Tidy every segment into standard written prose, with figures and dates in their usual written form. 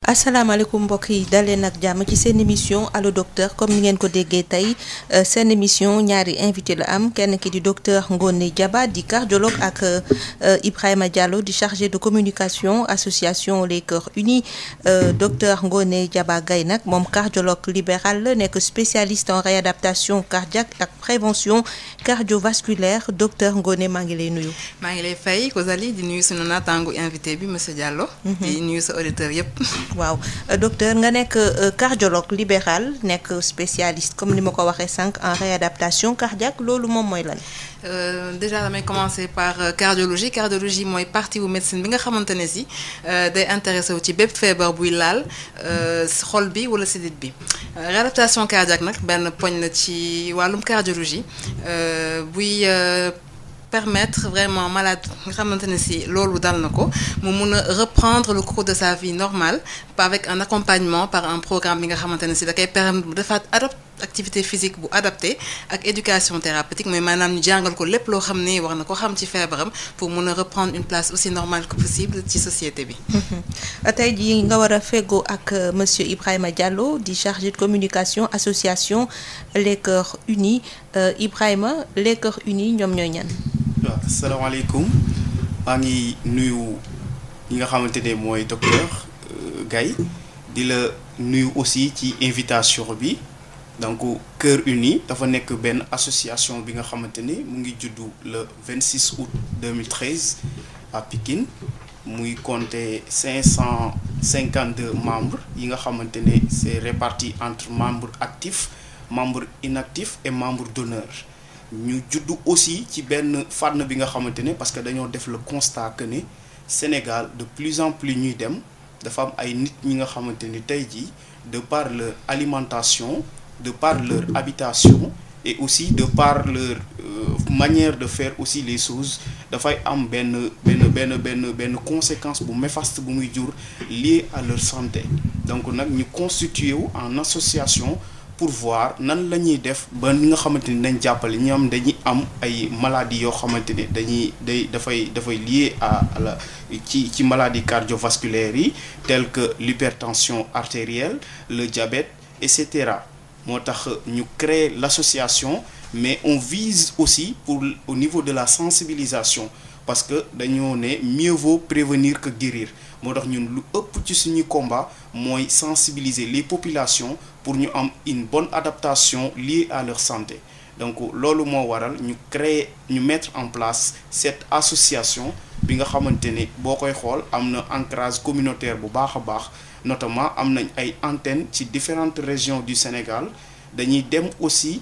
asalaamaaleykum mbokk yi daleen ak jàmm ci seen émission allo docteur comme ni ngeen ko déggee tey seen émission ñaari invité la am kenn ki di docteur Ngoné Diaba di cardiologue ak Ibrahima Diallo di chargé de communication association Les Cœurs Unis docteur Ngoné Diaba Gaye nag moom cardiologue libéral la nekk spécialiste en réadaptation cardiaque ak prévention cardiovasculaire docteur Ngoné maa ngi lay nuyu. maa ngi lay fay Rosalie di nuyu sunu naataangu invité bi monsieur Diallo. di nuyu sa auditeur yëpp. waaw docteur nga nekk cardiologue libéral nekk spécialiste comme ni ma ko waxee sànq en réadaptation cardiaque loolu moom mooy lan. Déjà damay commencer par cardiologie mooy partie wu médecine bi nga xamante ne si day intéressé wu ci bépp feebar buy laal xol bi wala sidit bi réadaptation cardiaque nag benn poñ la ci wàllum cardiologie buy permettre vraiment malade nga xamante ne si loolu dal na ko mu mun a reprendre le cours de sa vie normale avec un accompagnement par un programme bi nga xamante ne si da koy permettre mu defaat activité physique bu adapté ak éducation thérapeutique mooy maanaam ñu jàngal ko lépp loo xam ne war na ko xam ci feebaram pour mun a reprendre une place aussi normale que possible ci société bi. tey jii nga war a feggoo ak monsieur Ibrahima Diallo di chargé de communication association Les Cœurs Unis Ibrahima Les Cœurs Unis ñoom ñooy ñan. waaw asalaamaaleykum maa ngi nuyu ñi nga xamante ne mooy docteur Gaye di la nuyu aussi ci invitation bi. donc Cœurs Unis dafa nekk benn association bi nga xamante ni mu ngi juddu le 26 août 2013 à Pikine muy compter 552 membres yi nga xamante ne c'est réparti entre membres actifs membres inactifs et membres d'honneur ñu juddu aussi ci benn fànn bi nga xamante ne parce que dañoo def le constat que ne Sénégal de plus en plus ñuy dem dafa am ay nit ñi nga xamante ni tey jii de par leur alimentation de par leur habitation et aussi de par leur manière de faire aussi les choses dafay am benn conséquence bu néfaste bu muy jur lié à leur santé donc nag ñu constitué wu en association pour voir nan la ñuy def ba ni nga xamante ni dañ jàppale ñi am dañuy am ay maladies yoo xamante ne dafay lié à la ci maladies cardiovasculaires yi telles que l'hypertension artérielle le diabète etc. moo tax ñu créer l'association mais on vise aussi au niveau de la sensibilisation parce que dañoo ne mieux vaut prévenir que guérir moo tax ñun lu ëpp ci suñuy combat mooy sensibiliser les populations pour ñu am une bonne adaptation liée à leur santé donc loolu moo waral ñu mettre en place cette association bi nga xamante ne boo koy xool am na ancrage communautaire bu baax a baax notamment am nañ ay antennes ci différentes régions du Sénégal dañuy dem aussi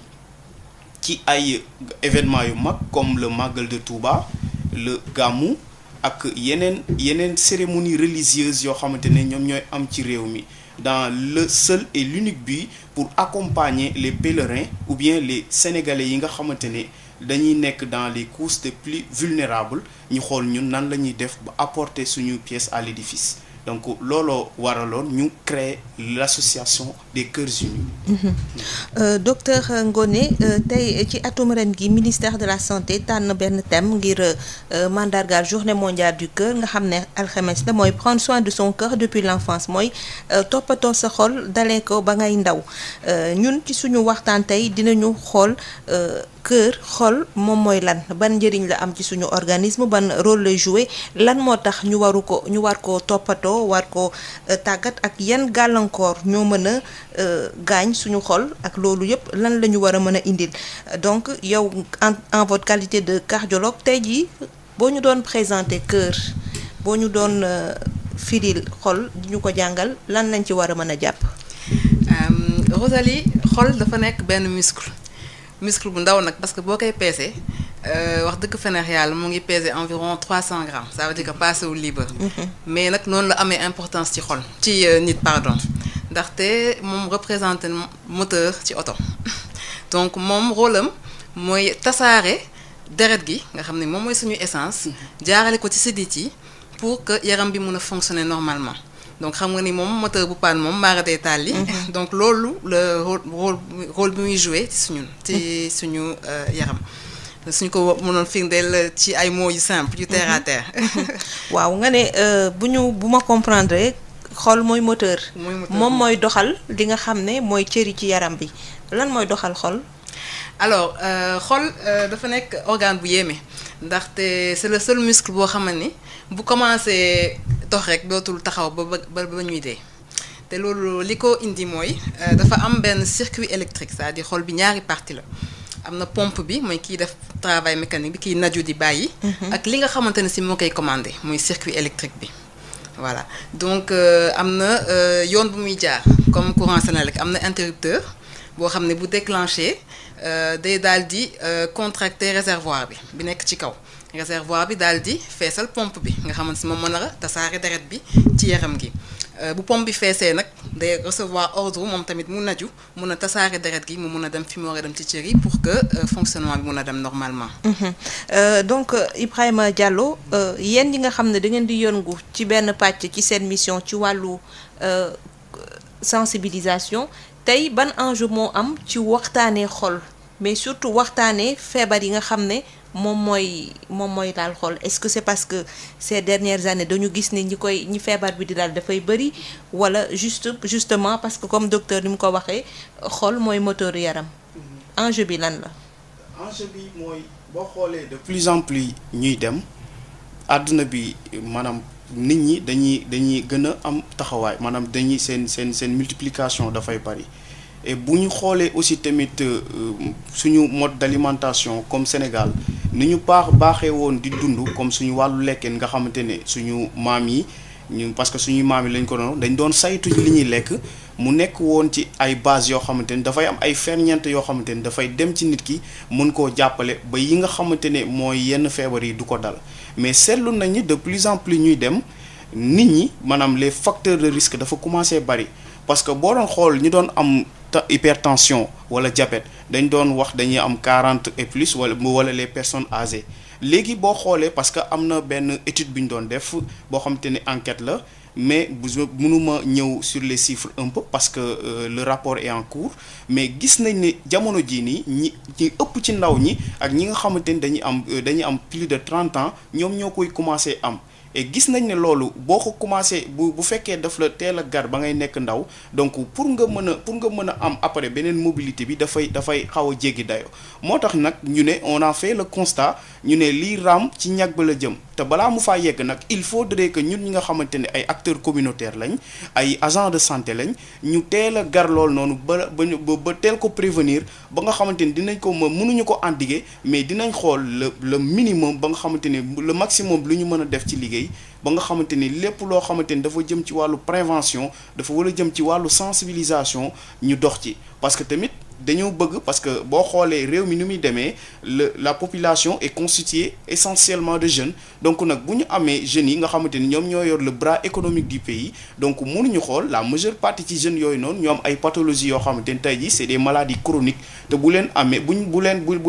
ci ay événements yu mag comme le Magal de Touba le Gamou ak yeneen cérémonies religieuses yoo xamante ne ñoom ñooy am ci réew mi dans le seul et l'unique but pour accompagner les pèlerins ou bien les Sénégalais yi nga xamante ne dañuy nekk dans les couches les plus vulnérables ñu xool ñun nan la ñuy def ba apporter suñu pièce à l'édifice donc looloo waraloon ñu créer l'association des Cœurs Unis. Docteur Ngoné tey ci atum ren gi ministère de la santé tànn benn thème ngir mandargaal journée mondiale du cœur nga xam ne alxames la mooy prendre soin de son cœur depuis l'enfance mooy toppatoo sa xol dalee ko ba ngay ndaw ñun ci suñu waxtaan tey dinañu xool cœur xol moom mooy lan ban njëriñ la am ci suñu organisme ban rôle lay jouer lan moo tax ñu war ko toppatoo war ko tàggat ak yan gàllankoor ñoo mën a gaañ suñu xol ak loolu yëpp lan la ñu war a mën a indil donc yow en votre qualité de cardiologue tey jii boo ñu doon présenter cœur boo ñu doon firil xol di ñu ko jàngal lan lañ ci war a mën a jàpp. Rosalie xol dafa nekk benn muscle bu ndaw nag parce que boo koy peesee wax dëgg fa neex yàlla mu ngi peser environ 300 grammes ça veut dire que passé wu libre mais nag noonu la amee importance ci xol ci nit pardon ndaxte moom représenté moteur ci oto donc moom rôle am mooy tasaare deret gi nga xam ne moom mooy suñu essence jaarale ko ci sidit yi pour que yaram bi mun a fonctionner normalement donc xam nga ni moom moteur bu panne moom maaratee taal yi donc loolu le rôle bi muy jouer ci suñu yaram suñ ko mënoon firndeel ci ay mots yu simple yu terre à terre. waaw nga ne bu ma comprendre xol mooy moteur. moom bi. mooy doxal li nga xam ne mooy cëri ci yaram bi lan mooy doxal xol. alors xol dafa nekk organe bu yéeme ndaxte c'est le seul muscle boo xamante ni bu commencé dox rek dootul taxaw ba ñuy dee te loolu li ko indi mooy dafa am benn circuit électrique c'est-à-dire xol bi ñaari partie la am na pompe bi mooy kiy def travail mécanique bi kiy naju di bàyyi. ak li nga xamante ne si moo koy commandé muy circuit électrique bi. voilà donc am na yoon bu muy jaar comme courant sénétique am na interrupteur boo xam ne bu déclenché day daal di contracter réservoir bi nekk ci kaw réservoir bi daal di feesal pompe bi nga xamante si moom mën a tasaare deret bi ci yaram gi bu pompe bi feesee nag day recevoir ordre moom tamit mu naju mun a tasaare deret gi mu mun a dem fi mu war a dem ci cër yi pour que fonctionnement bi mun a dem normalement. donc Ibrahima Diallo yéen ñi nga xam ne da ngeen di yëngu ci benn pàcc ci seen mission ci wàllu sensibilisation tey ban enjeu moo am ci waxtaanee xol mais surtout waxtaanee feebar yi nga xam ne moom mooy daal xol est-ce que c'est parce que ces dernières années dañu gis ne ñi feebar bi di daal dafay bëri wala justement parce que comme docteur ni mu ko waxee xol mooy moteur yaram enjeu bi lan la. enjeu bi mooy boo xoolee de plus en plus ñuy dem àdduna bi maanaam nit ñi dañuy gën a am taxawaay maanaam dañuy seen multiplication dafay bari et bu ñu xoolee aussi tamit suñu mode d'alimentation comme Sénégal ni ñu baaxee woon di dund comme suñu wàllu lekkeen nga xamante ne suñu maam yi parce que suñu maam yi lañ ko doon dañ doon saytu li ñuy lekk mu nekk woon ci ay base yoo xamante ni dafay am ay ferñeent yoo xamante ni dafay dem ci nit ki mën koo jàppale ba yi nga xamante ne mooy yenn feebar yi du ko dal mais seetlu nañu de plus en plus ñuy dem nit ñi maanaam les facteurs de risque dafa commencé bari parce que boo doon xool ñi doon am hypertension wala diabète dañ doon wax dañuy am 40 et plus wala les personnes âgées léegi boo xoolee parce que am na benn étude bi ñu doon def boo xamante ne enquête la mais mënuma ñëw sur les chiffres un peu parce que le rapport est en cours mais gis nañ ne jamono jii nii ñi ëpp ci ndaw ñi ak ñi nga xamante ni dañuy am plus de 30 ans ñoom ñoo koy commencé am et gis nañ ne loolu boo ko commencé bu fekkee daf la teel a gar ba ngay nekk ndaw donc pour nga mën a am après beneen mobilité bi dafay xaw a jéggi dayo moo tax nag ñu ne on a fait le constat ñu ne lii raam ci ñag ba la jëm te balaa mu faa yegg nag il faudrait que ñun ñi nga xamante ne ay acteurs communautaires lañ ay agents de santé lañ ñu teel a gar lool noonu ba teel ko prévenir ba nga xamante ni dinañ ko mënuñu ko endiguer mais dinañ xool le minimum ba nga xamante ni le maximum lu ñu mën a def ci liggéey ba nga xamante ni lépp loo xamante ni dafa jëm ci wàllu prévention dafa war a jëm ci wàllu sensibilisation ñu dox ci parce que tamit dañoo bëgg parce que boo xoolee réew mi ni muy demee la population est constituée essentiellement de jeunes donc nag bu ñu amee jeunes yi nga xamante ni ñoom ñoo yor le bras économique du pays donc mënuñu xool la majeure partie ci jeunes yooyu noonu ñoo am ay pathologies yoo xamante ni tey jii c'est des maladies chroniques te bu leen amee bu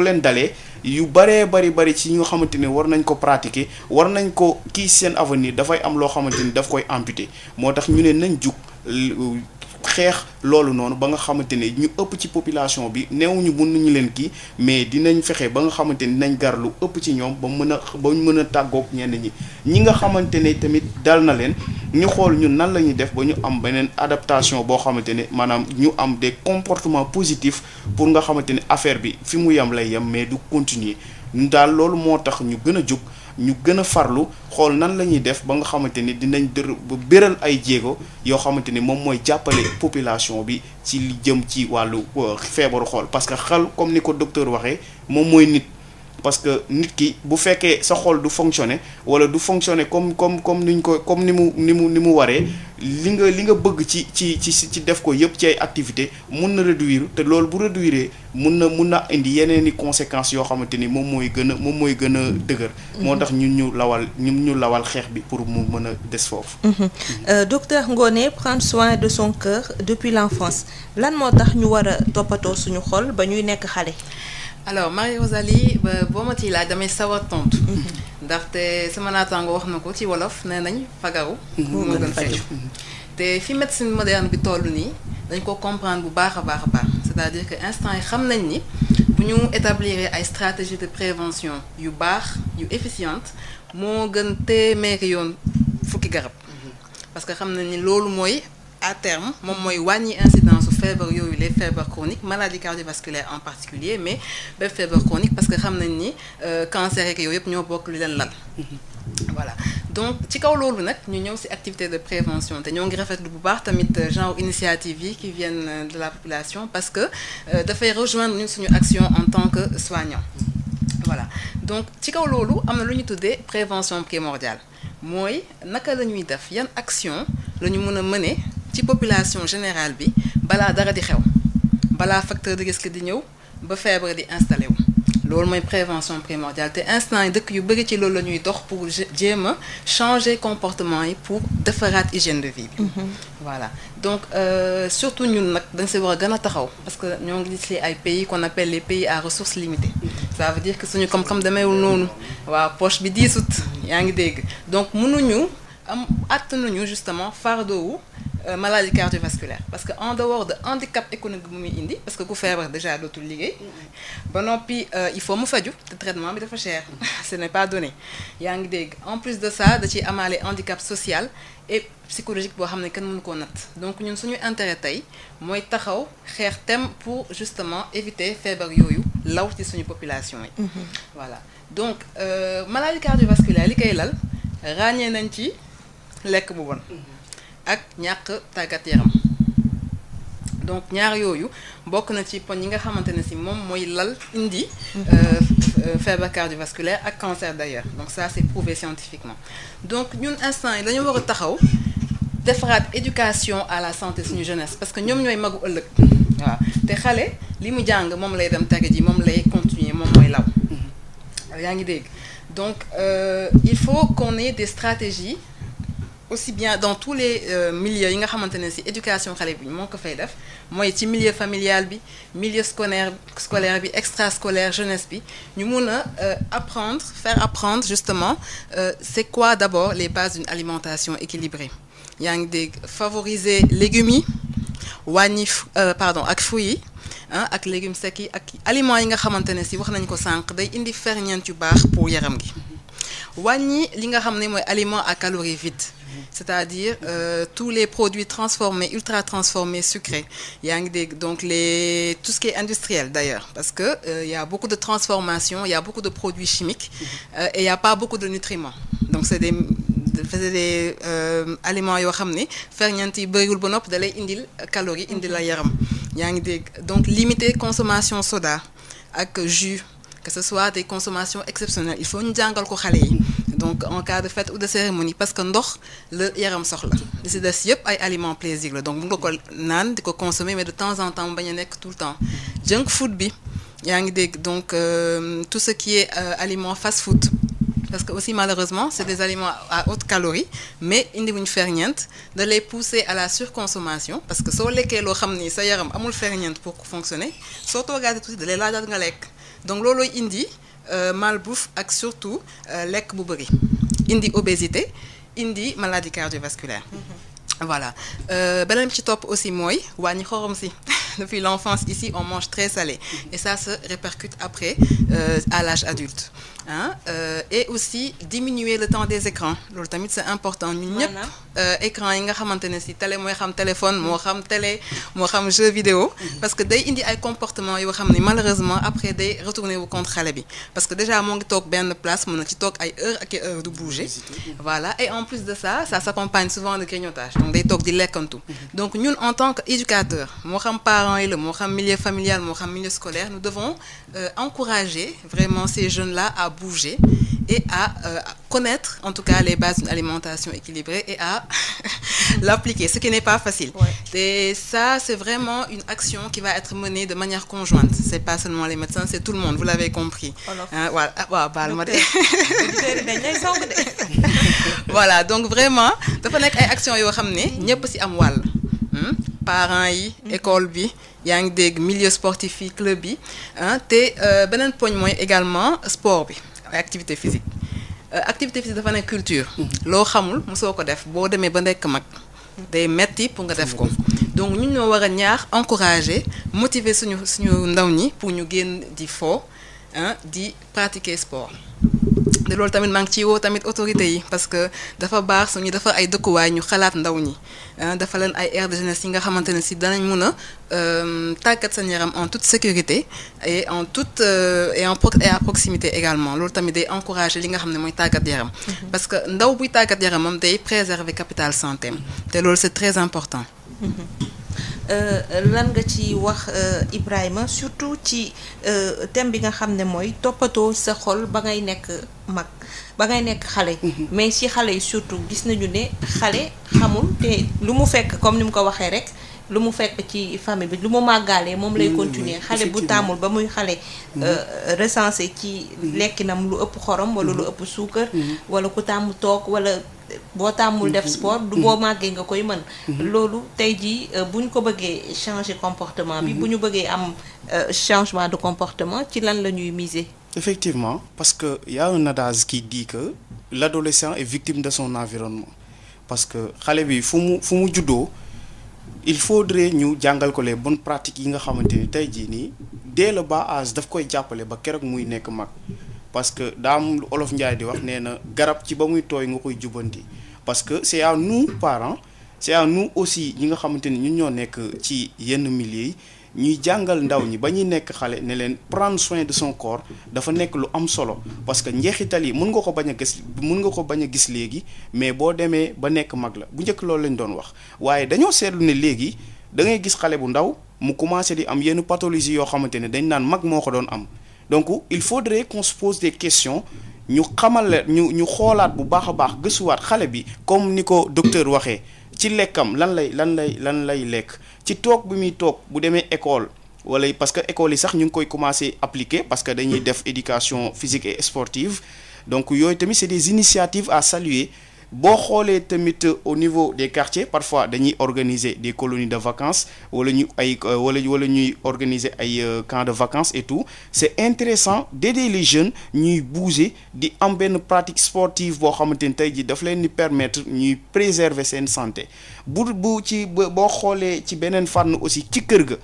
leen dalee yu bari ci ñi nga xamante ni war nañ ko pratiquer war nañ ko kii seen avenir dafay am loo xamante ni daf koy amputer moo tax ñu ne nañ jug xeex loolu noonu ba nga xamante ne ñu ëpp ci population bi neewuñu mënuñu leen kii mais dinañ fexe ba nga xamante ni nañ gar lu ëpp ci ñoom ba mën a tàggoog ñenn ñi nga xamante ne tamit dal na leen ñu xool ñun nan la ñuy def ba ñu am beneen adaptation boo xamante ne maanaam ñu am des comportements positifs pour nga xamante ne affaire bi fi mu yem lay yem mais du continuer ñu daal loolu moo tax ñu gën a jóg ñu gën a farlu xool nan la ñuy def ba nga xamante ni dinañ béral ay jéego yoo xamante ni moom mooy jàppale population bi ci li jëm ci wàllu feebaru xol parce que xel comme ni ko docteur waxee moom mooy nit parce que nit ki bu fekkee sa xol du fonctionner wala du fonctionner comme ni mu waree li nga bëgg ci def ko yëpp ci ay activité mun na réduire te loolu bu réduire mun na indi yeneen i conséquences yoo xamante ni moom mooy gën a dëgër. moo tax ñu lawal xeex bi pour mu mën a des foofu. Docteur Ngoné prendre soin de son cœur depuis l'enfance lan moo tax ñu war a toppatoo suñu xol ba ñuy nekk xale. alors Marie-Rosalie boo ma ciy laaj damay sawar tontu. ndaxte sama naataango wax na ko ci wolof nee nañ fagaru. moo gën faju te fi médecine moderne bi toll nii dañ ko comprendre bu baax a baax c'est-à-dire que instant yi xam nañ ni bu ñu établir ay stratégies de prévention yu baax yu efficientes moo gën téeméeri yoon fukki garab. parce que xam nañ ni loolu mooy à terme moom mooy wàññi incidence su feebar yooyu les feebar chroniques maladie cardiovasculaire en particulier mais bépp feebar chronique parce que xam nañ ni cancer ak yooyu yëpp ñoo bokk lu leen lal voilà donc ci kaw loolu nag ñu ñëw ci activité de prévention te ñoo ngi rafetlu bu baax tamit genre initiative yi qui viennent de la population parce que dafay rejoindre ñun suñu action en tant que soignant voilà donc ci kaw loolu am na lu ñu tuddee prévention primordiale mooy naka la ñuy def yan action la ñu mën a mener ci population générale bi balaa dara di xew balaa facteur de risque di ñëw ba feebar di installé wu loolu mooy prévention primordiale te instant yi dëkk yu bëri ci loolu la ñuy dox pour jéem a changer comportement yi pour defaraat hygiène de vie bi voilà donc surtout ñun nag da nga si war a gën a taxaw parce que ñoo ngi gis ay pays qu'on appelle les pays à ressources limitées ça veut dire que suñu koom-koom demeewul noonu waaw poche bi diisut yaa ngi dégg donc mënuñu am attanuñu justement fardeau wu maladie cardiovasculaire parce que en dehors de handicap économique bu muy indi parce que ku feebar déjà dootul liggéey ba noppi il faut mu faju te traitement bi dafa cher ce n'est pas donné yaa ngi dégg en plus de ça da ciy amaale handicap social et psychologique boo xam ne kenn mënu koo natt donc ñun suñu intérêt tey mooy taxaw xeex thème pour justement éviter feebar yooyu law ci suñu population yi voilà donc maladie cardiovasculaire li koy lal ràññee nañ ci lekk bu bon ak ñàkk tàggat yaram donc ñaar yooyu bokk na ci poñ yi nga xamante ne si moom mooy lal indi feebar cardiovasculaire ak cancer d'ailleurs donc ça c'est prouvé scientifiquement donc ñun instant yi dañu war a taxaw defaraat éducation à la santé suñu jeunesse parce que ñoom ñooy magu ëllëg waaw te xale li mu jàng moom lay dem tàggat ji moom lay continuer moom mooy law yaa ngi dégg donc il faut qu'on ait des stratégies aussi bien dans tous les milieux yi nga xamante ne ci éducation xale bi moo ko fay def mooy ci milieu familial bi milieu scolaire bi extrascolaire jeunesse bi ñu mun a faire apprendre justement c'est quoi d'abord les bases d'une alimentation équilibrée yaa ngi dégg favoriser légumes yi wàññi ak fruits yi ak légumes secs yi ak aliments yi nga xamante ne ci wax nañ ko sànq day indi ferñeent yu baax pour yaram gi wàññi li nga xam ne mooy aliments à calories vides c'est-à-dire tous les produits transformés ultra transformés sucrés yaa ngi dégg donc tout ce qui est industriel d'ailleurs parce que il y a beaucoup de transformation il y a beaucoup de produits chimiques et il y a pas beaucoup de nutriments donc c'est des aliments yoo xam ne ferñeent yi bëriwul ba nopp da lay indil calories indil la yaram yaa ngi dégg donc limiter consommation soda ak jus que ce soit des consommations exceptionnelles il faut ñu jàngal ko xale yi donc en cas de fête ou de cérémonie parce que ndox la yaram soxla li si des yëpp ay aliments plaisir la donc mun nga ko naan di ko consommer mais de temps en temps mu bañ a nekk tout le temps junk food bi yaa ngi dégg donc tout ce qui est aliments fast food parce que aussi malheureusement c'est des aliments à haute calorie mais indi wuñ ferñeent da lay pousser à la surconsommation parce que soo lekkee loo xam ni sa yaram amul ferñeent pour fonctionner soo toogaatee tuuti da lay laajaat nga lekk donc loolooy indi malbouffe ak surtout lekk bu bëri indi obésité indi maladie cardiovasculaire voilà beneen bi ci topp aussi mooy wàññi xorom si depuis l'enfance ici on mange très salé et ça se répercute après à l'âge adulte et aussi diminuer le temps des écrans loolu tamit c'est important ñun ñëpp écran yi nga xamante ne ci télé mooy xam téléphone moo xam télé moo xam jeu vidéo parce que day indi ay comportement yoo xam ne malheureusement après day retourner wu contre xale bi parce que déjà moo ngi toog benn place mën na ci toog ay heure ak heure du bouger voilà et en plus de ça s'accompagne souvent de grignotage donc day toog di lekkantu donc ñun en tant qu'éducateur moo xam parents yi la moo xam milieu familial moo xam milieu scolaire nous devons encourager vraiment ces jeunes-là à bouger et à connaître en tout cas les bases d'une alimentation équilibrée et à l'appliquer, ce qui n'est pas facile. Ouais. Et ça, c'est vraiment une action qui va être menée de manière conjointe. C'est pas seulement les médecins, c'est tout le monde, vous l'avez compris. Voilà, donc vraiment, dafa nekk ay actions yoo xam ne ñëpp ci am wàll. Parents yi, école bi, yaa ngi dégg milieu sportif yi, club yi, te beneen poñ mooy également sport bi, activité physique. Activité physique dafa nekk culture. Loo xamul mosoo ko def boo demee ba nekk mag. Day metti pour nga def ko. Donc ñun ñoo war a ñaax, encourager, motiver suñu ndaw ñi pour ñu génn di fo, di pratiquer sport. te loolu tamit maa ngi ciy woo tamit autorités yi parce que dafa baax suñu dafa ay dëkkuwaay ñu xalaat ndaw ñi dafa leen ay aires de jeunesse yi nga xamante ne si danañ mun a tàggat seen yaram en toute sécurité et en toute et à proximité également loolu tamit day encourager li nga xam ne mooy tàggat yaram. parce que ndaw buy tàggat yaramam day préserver capital santé te loolu c'est très important. lan nga ci wax Ibrahima surtout ci thème bi nga xam ne mooy toppatoo sa xol ba ngay nekk mag ba ngay nekk xale. mais ci xale yi surtout gis nañu ne xale xamul te lu mu fekk comme ni mu ko waxee rek lu mu fekk ci famille bi lu mu màggaalee moom lay continuer xale bu tàmmul ba muy xale recensé ci lekkinam lu ëpp xorom wala lu ëpp suukar wala ku tàmm toog wala boo tàmmul def sport du boo màggee nga koy mën loolu tey jii bu ñu ko bëggee changer comportement bi bu ñu bëggee am changement de comportement ci lan la ñuy miser. Effectivement, parce que y a un adage qui dit que l'adolescent est victime de son environnement parce que xale bi fu mu juddoo il faudrait ñu jàngal ko les bonnes pratiques yi nga xamante ni tey jii nii dès le bas âge daf koy jàppale ba keroog muy nekk mag parce que daa am lu Olof Njaay di wax nee na garab ci ba muy tooy nga koy jubanti parce que c'est à nous parents c'est à nous aussi ñi nga xamante ni ñun ñoo nekk ci yenn milieux yi ñuy jàngal ndaw ñi ba ñuy nekk xale ne leen prendre soin de son corps dafa nekk lu am solo parce que njeexital yi mën nga ko bañ a gis léegi mais boo demee ba nekk mag la bu njëkk loolu lañ doon wax waaye dañoo seetlu ne léegi da ngay gis xale bu ndaw mu commencé di am yenn pathologie yoo xamante ne dañ naan mag moo ko doon am donc il faudrait qu'on se pose des questions ñu xamal ñu xoolaat bu baax a baax gëstuwaat xale bi comme ni ko docteur waxee ci lekkam lan lay lekk ci toog bi muy toog bu demee école wala parce que école yi sax ñu ngi koy commencer appliquer parce que dañuy def éducation physique et sportive donc yooyu tamit c'est des initiatives à saluer boo xoolee tamit au niveau des quartiers parfois dañuy organiser des colonies de vacances wala ñuy organiser ay camps de vacances et tout c'est intéressant d'aider les jeunes ñuy bouger di am benn pratique sportive boo xamante ni tey jii daf leen di permettre ñuy préserver seen santé boo xoolee ci beneen fànn aussi ci kër ga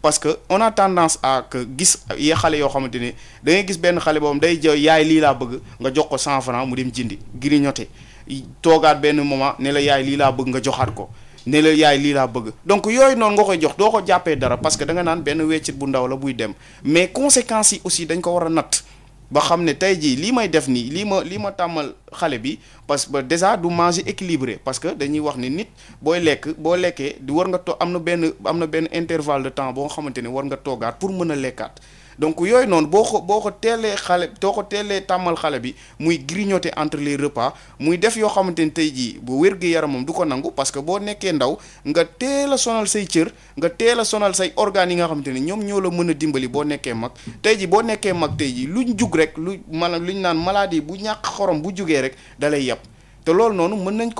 parce que on a tendance à que gis yi xale yoo xamante ne da ngay gis benn xale boobu day yaay lii laa bëgg nga jox ko 100 francs mu dem jëndi grignoter toogaat benn moment ne la yaay lii laa bëgg nga joxaat ko ne la yaay lii laa bëgg donc yooyu noonu nga koy jox doo ko jàppee dara parce que da nga naan benn weccit bu ndaw la buy dem mais conséquences yi aussi dañ ko war a natt ba xam ne tey jii lii may def nii lii ma tàmmal xale bi parce que déjà du manger équilibré parce que dañuy wax ne nit boo lekkee di war nga am na benn intervalle de temps boo nga xamante ne war nga toogaat pour mën a lekkaat donc yooyu noonu boo ko teelee tàmmal xale bi muy grignoter entre les repas muy def yoo xamante ni tey jii bu wér-gu-yaramam du ko nangu parce que boo nekkee ndaw nga teel a sonal say cër nga teel a sonal say organes yi nga xamante ni ñoom ñoo la mën a dimbali boo nekkee mag tey jii boo nekkee mag tey jii luñ jug rek maanaam luñ naan maladie bu ñàkk xorom bu jugee rek dalay yàpp te loolu noonu mën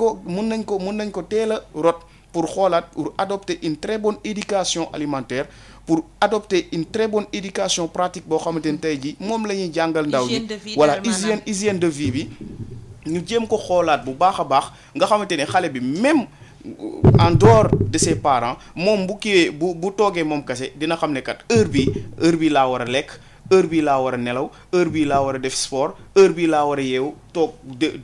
nañ ko teel a rot pour xoolaat pour adopter une très bonne éducation alimentaire pour adopter une très bonne éducation pratique boo xamante ni tey jii moom la ñuy jàngal ndaw ñi voilà hygiène de vie bi ñu jéem ko xoolaat bu baax a baax nga xamante ne xale bi même en dehors de ses parents moom bu kiiwee bu toogee moom kese dina xam ne kat heure bi laa war a lekk heure bii laa war a nelaw heure bii laa war a def sport heure bii laa war a yeewu toog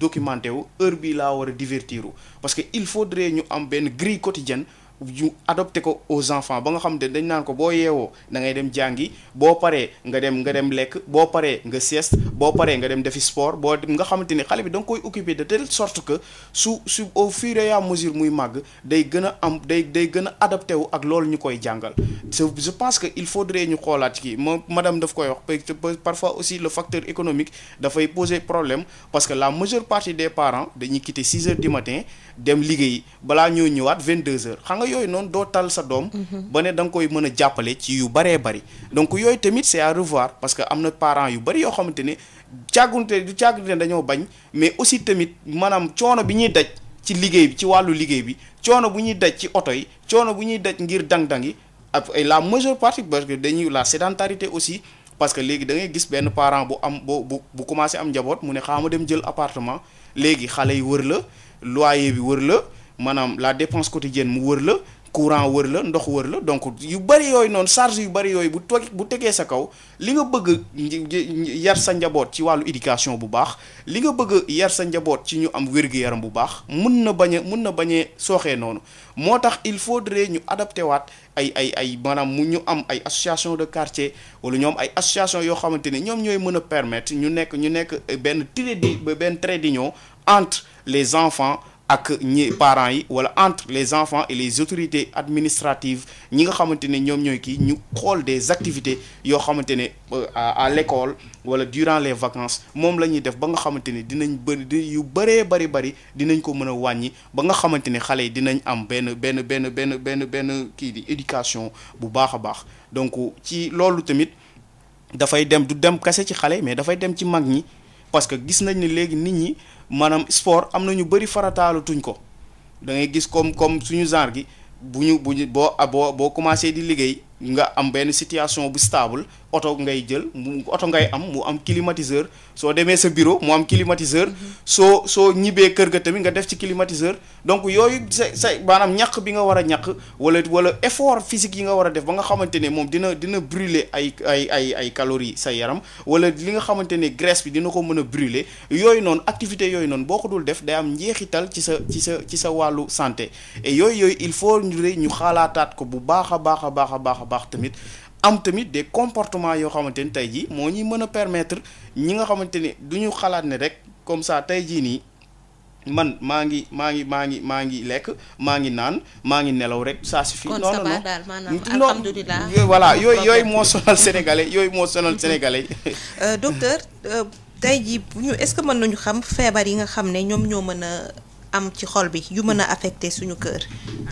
documenté wu heure bii laa war a divertiru parce que il faudrait ñu am benn grille quotidienne ñu adopté ko aux enfants ba nga xam ne dañ naan ko boo yeewoo da ngay dem jàngi boo paree nga dem lekk boo paree nga sieste boo paree nga dem defi sport boo nga xamante ni xale bi da nga koy occuper de telle sorte que su au fur et à mesure muy màgg day gën a adapté wu ak loolu ñu koy jàngal je pense que il faudrait ñu xoolaat kii moom madame daf koy wax parfois aussi le facteur économique dafay poser problème parce que la majeure partie des parents dañuy quitter 6 heures du matin dem liggéeyi balaa ñoo ñëwaat 22 heures xam nga yooyu noonu doo tal sa doom ba ne da nga koy mën a jàppale ci yu baree bari donc yooyu tamit c'est à revoir parce que am na parents yu bari yoo xamante ne càggunte dañoo bañ mais aussi tamit maanaam coono bi ñuy daj ci liggéey bi ci wàllu liggéey bi coono bu ñuy daj ci oto yi coono bu ñuy daj ngir dang-dang yi ak la majeure partie parce que dañuy la sédentarité aussi parce que léegi da ngay gis benn parent bu commencé am njaboot mu ne xaama dem jël appartement léegi xale yi wër la loyer bi wër la maanaam la dépense quotidienne mu wër la courant wër la ndox wër la donc yu bari yooyu noonu charge yu bari yooyu bu tegee sa kaw li nga bëgg yar sa njaboot ci wàllu éducation bu baax li nga bëgg yar sa njaboot ci ñu am wér-gu-yaram bu baax mun na bañ a sooxee noonu moo tax il faudrait ñu adapté waat ay maanaam ñu am ay association de quartier wala ñoom ay association yoo xamante ne ñoom ñooy mën a permettre ñu nekk benn trait d'union entre les enfants ak ñi parents yi wala entre les enfants et les autorités administratives ñi nga xamante ne ñoom ñooy kii ñu xool des activités yoo xamante ne à l'école wala durant les vacances moom la ñuy def ba nga xamante ne dinañ yu bari dinañ ko mën a wàññi ba nga xamante ne xale yi dinañ am benn kii di éducation bu baax a baax donc ci loolu tamit dafay dem du dem kese ci xale mais dafay dem ci mag ñi parce que gis nañ ne léegi nit ñi maanaam sport am na ñu bëri farataalu tuñ ko da ngay gis comme suñu genre gi boo commencé di liggéey nga am benn situation bu stable oto ngay jël oto ngay am mu am climatiseur soo demee sa bureau mu am climatiseur soo ñibbee kër ga tamit nga def ci climatiseur donc yooyu sa maanaam ñàq bi nga war a ñàq wala effort physique yi nga war a def ba nga xamante ne moom dina brûler ay calories sa yaram wala li nga xamante ne graisse bi dina ko mën a brûler yooyu noonu activité yooyu noonu boo ko dul def day am njeexital ci sa wàllu santé et yooyu il faut ñu xalaataat ko bu baax a baax tamit am tamit des comportements yoo xamante ni tey jii moo ñuy mën a permettre ñi nga xamante ni du ñu xalaat ne rek comme ça tey jii nii man maa ngi lekk maa ngi naan maa ngi nelaw rek ça suffit. non alhamdulilah voilà yooyu moo sonal sénégalais docteur tey jii est-ce que mën nañu xam feebar yi nga xam ne ñoom ñoo mën a am ci xol bi yu mën a affecté suñu cœur.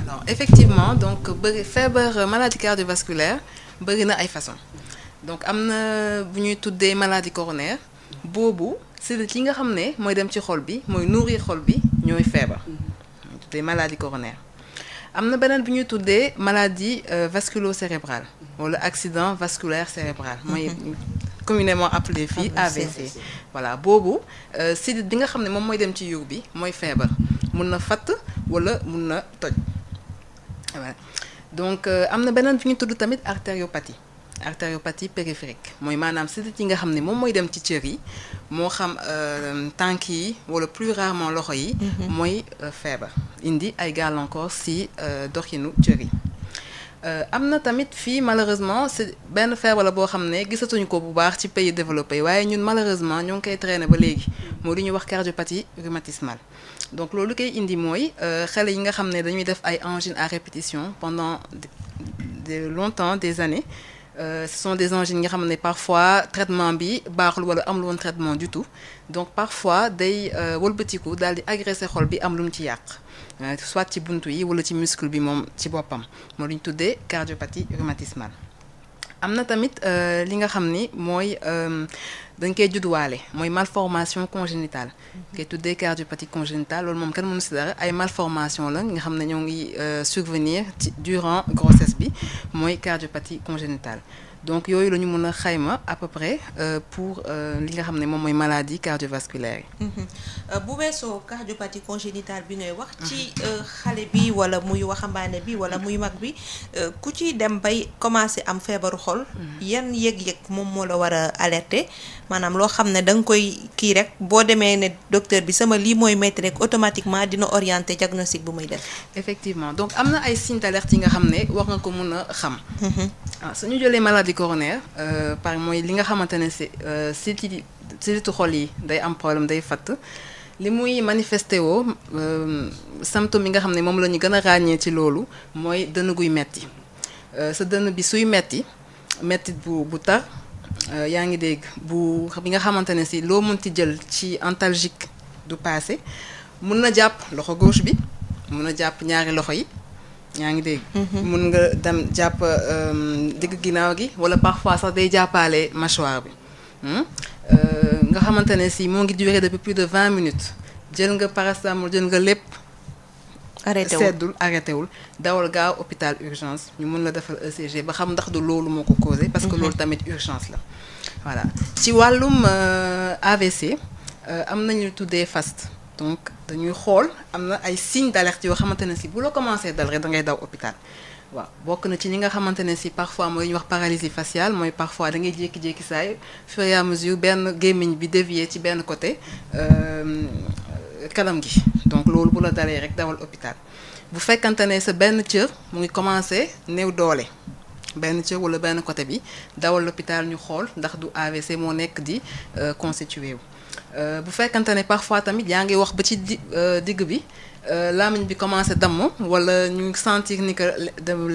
alors effectivement donc feebar maladie cardiovasculaire bëri na ay façon donc am na bu ñuy tuddee maladie coronaire boobu c'est li nga xam ne mooy dem ci xol bi mooy nourrir xol bi ñooy feebar ñuy tuddee maladie coronaire. am na beneen bu ñuy tuddee maladie vasculo-cérébrale wala accident vasculaire cérébral mooy communément appelé fii AVC. voilà boobu sidit bi nga xam ne moom mooy dem ci yuur bi mooy feebar mun na fatt wala mun na toj voilà donc am na beneen bi ñu tudd tamit artériopathie périphérique mooy maanaam sidit yi nga xam ne moom mooy dem ci cër yi moo xam tànk yi wala plus rarement loxo yi mooy feebar indi ay gàllankoor si doxinu cër yi. am na tamit fii malheureusement c'est benn feebar la boo xam ne gisatuñu ko bu baax ci pays développé waaye ñun malheureusement ñoo ngi koy traîner ba léegi moo lu ñuy wax cardiopathie rhumatismale donc loolu koy indi mooy xale yi nga xam ne dañuy def ay angines à répétition pendant longtemps des années ce sont des angines nga xam ne parfois traitement bi baaxul wala amul woon traitement du tout donc parfois day wëlbatiku daal di agressé xol bi am lu mu ci yàq soit ci buntu yi wala ci muscle bi moom ci boppam moo lu ñu tuddee cardiopathie rhumatismale. am na tamit li nga xam ni mooy dañ koy judduwaale mooy malformation congénitale koy tuddee cardiopathie congénitale loolu moom kenn mënu si dara ay malformation la nga xam ne ñoo ngi survenir ci durant grossesse bi mooy cardiopathie congénitale donc yooyu la ñu mën a xayma à peu près pour li nga xam ne moom mooy maladie cardiovasculaire yi. bu weesoo cardiopathie congénitale bi ngay wax. ci xale bi wala muy waxambaane bi wala muy mag bi ku ci dem bay commencer am feebaru xol. yan yëg-yëg moom moo la war a alerter maanaam loo xam ne da nga koy kii rek boo demee ne docteur bi sama lii mooy métti rek automatiquement dina orienter diagnostic bu muy def. effectivement donc am na ay signes d'alerte yi nga xam ne war nga ko mën a xam. su ñu jëlee maladie coronaire par mooy li nga xamante ne sidditu xol yi day am problème day fatt li muy manifesté woo symptômes yi nga xam ne moom la ñu gën a ràññee ci loolu mooy dënn guy metti sa dënn bi suy metti bu tar yaa ngi dégg bi nga xamante ne si loo mënti jël ci antalgique du passé mun na jàpp loxo gauche bi mun na jàpp ñaari loxo yi yaa ngi dégg. mun nga dem jàpp digg ginnaaw gi wala parfois sax day jàppaale mâchoire bi nga xamante ne si moo ngi durer depuis plus de 20 minutes jël nga paracétamol jël nga lépp. arrêté wul dawal gaaw hôpital urgence ñu mun la defal ECG ba xam ndax du loolu moo ko causé. parce que loolu tamit urgence la. voilà ci wàllum AVC am nañu tuddee FAST donc dañuy xool am na ay signes d'alerte yoo xamante ne si bu la commencé dal rek da ngay daw hôpital. waaw bokk na ci ñi nga xamante ne si parfois mooy ñu wax paralysie faciale mooy parfois da ngay jékki-jékki saay fur et à mesure benn gémmiñ bi dévié ci benn côté kanam gi donc loolu bu la dalee rek dawal hôpital. bu fekkante ne sa benn cër mu ngi commencé néew doole benn cër wala benn côté bi dawal l'hôpital ñu xool ndax du AVC moo nekk di constitué wu. bu fekkante ne parfois tamit yaa ngi wax ba ci digg bi làmmiñ bi commencé damm wala ñu sentir ni que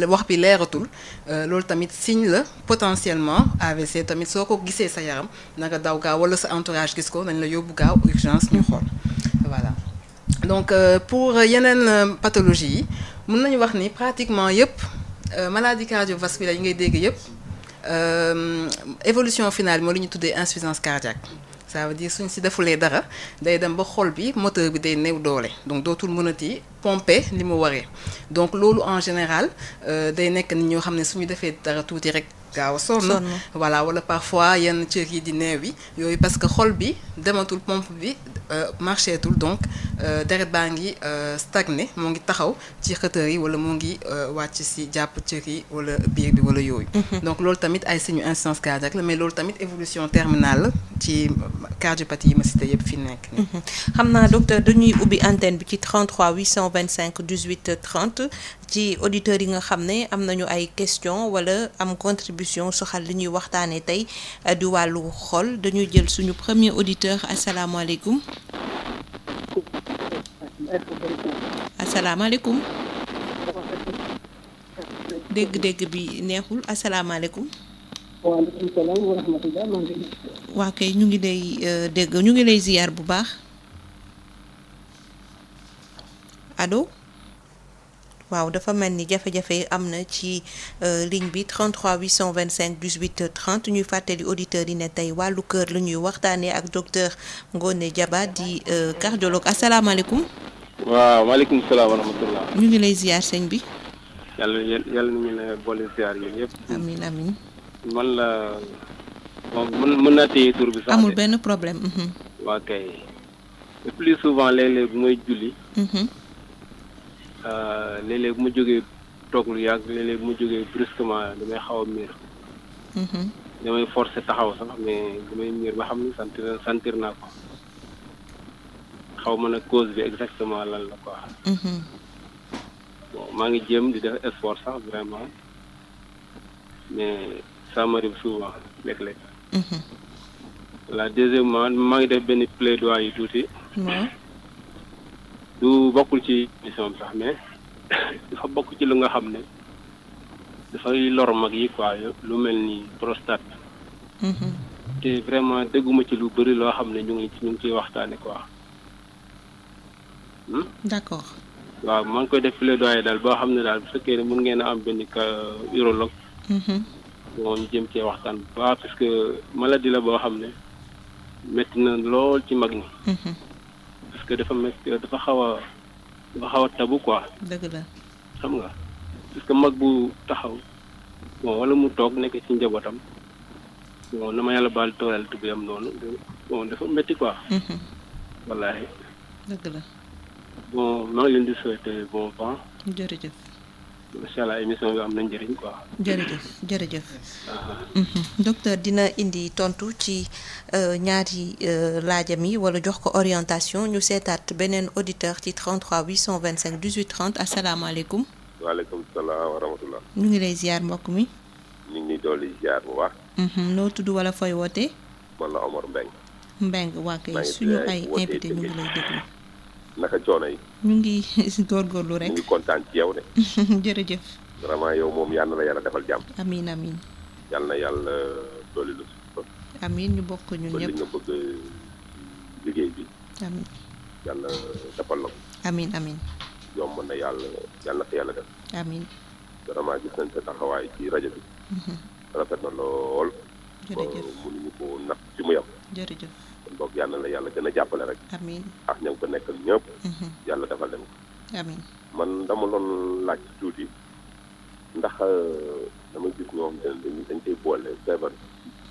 wax bi leeratul loolu tamit signe la potentiellement AVC tamit soo ko gisee sa yaram na nga daw gaaw wala sa entourage gis ko nañ la yóbbu gaaw urgence ñu xool voilà. donc pour yeneen pathologie yi mën nañu wax ni pratiquement yëpp maladie cardiovasculaire yi ngay dégg yëpp évolution finale moo li ñu tuddee insuffisance cardiaque. ça veut dire suñ si defulee dara day dem ba xol bi moteur bi day néew doole donc dootul mënati pomper li mu waree donc loolu en général day nekk nit ñoo xam ne suñu defee dara tuuti rek gaaw a sonn voilà wala parfois yenn cër yi di neew yi yooyu parce que xol bi dematul pompe bi marcheetul donc deret baa ngi stagné moo ngi taxaw ci xëtër yi wala moo ngi wàcc si jàpp cër yi wala biir bi wala yooyu donc loolu tamit ay signe insuffisance cardiaque la mais loolu tamit évolution terminale la ci cardiopathie yi ma cité yëpp fi nekk nii. xam naa docteur dañuy ubbi antenne bi ci 33 825 18 30 ci auditeurs yi nga xam ne am nañu ay questions wala am contribution soxal li ñuy waxtaanee tey di wàllu xol dañuy jël suñu premier auditeur asalaamaaleykum. asalaamaaleykum. dégg-dégg bi neexul asalaamaaleykum. waaleykum salaam wa rahmatulah. waa kay ñu ngi lay dégg ñu ngi lay ziyaar bu baax allo waaw dafa mel ni jafe-jafe am na ci ligne bi 33 825 18 30 ñuy fàttali auditeurs yi ne tey wàllu kër la ñuy waxtaanee ak docteur Ngoné Diaba di cardiologue asalaamaaleykum. waaw maaleykum salaam wa rahmatulah. ñu ngi lay ziyaar sëñ bi. yàlla nañu ne boole ziyaar yi yëpp. amiin amiin. man la moom mën naa téye tur bi sax amul benn problème. waa kay le plus souvent léeg-léeg bu may julli. léeg-léeg bu ma jógee toog lu yàgg léeg-léeg bu ma jógee brusquement damay xaw a miir. damay forcer taxaw sax mais damay miir ba xam ni sentir naa ko xaw ma nag cause bi exactement lan la quoi. bon maa ngi jéem di def sport sax vraiment mais ça m'arrive souvent léeg-léeg. la deuxièmement maa ngi def benn plaidoyer yu tuuti. du bokkul ci émission bi sax mais dafa bokk ci lu nga xam ne dafay lor mag yi quoi lu mel ni prostate. te vraiment dégguma ci lu bëri loo xam ne ñu ngi ciy waxtaane quoi. d'accord. waaw maa ngi koy def plaidoyer daal boo xam ne daal bu fekkee ne mën ngeen a am benn urologue. bon ñu jëm cee waxtaan bu baax parce que maladie la boo xam ne métti na lool ci mag ñi. parce que dafa xaw a tabu quoi. dëgg la. xam nga parce que mag bu taxaw bon wala mu toog nekk ci njabootam bon na ma yàlla baal tooyal tubéyam noonu bon dafa métti quoi. wallaahi. dëgg la. bon maa ngi leen di souhaiter bon vent. jërëjëf. macha allah émission bi am na njëriñ quoi. jërëjëf. docteur dina indi tontu ci ñaari laajam yi wala jox ko orientation ñu seetaat beneen auditeur ci 33 825 18 30 asalaamaaleykum. waaleykum salaam wa rahmatulah. ñu ngi lay ziar mbokk mi. ñu ngi dolli ziar bu baax. noo tudd wala fooy wootee. man la Omar Mbengue waa kay suñu ay invité ñu ngi lay déglu. naka coono yi. ñu ngi góorgóorlu rek. ñu ngi kontaan ci yow de. jërëjëf. vraiment yow moom yal na la yàlla defal jàmm. amiin amiin. yal na yàlla dolli lu si. amiin ñu bokk ñun ñëpp li nga bëgg liggéey bi. amiin. yàlla defal la ko. amiin amiin. yomb na yàlla na ko yàlla def. amiin. vraiment gis nañ sa taxawaay ci rajo bi. rafet na lool. jërëjëf mënuñu ko natt ci mu yem. jërëjëf. kon boog yal na la yàlla gën a jàppale rek. amiin. ak ña nga ko nekkal ñëpp. yàlla defal leen ko. amiin. man dama doon laaj tuuti ndax dama gis ñoom dañ koy boole feebar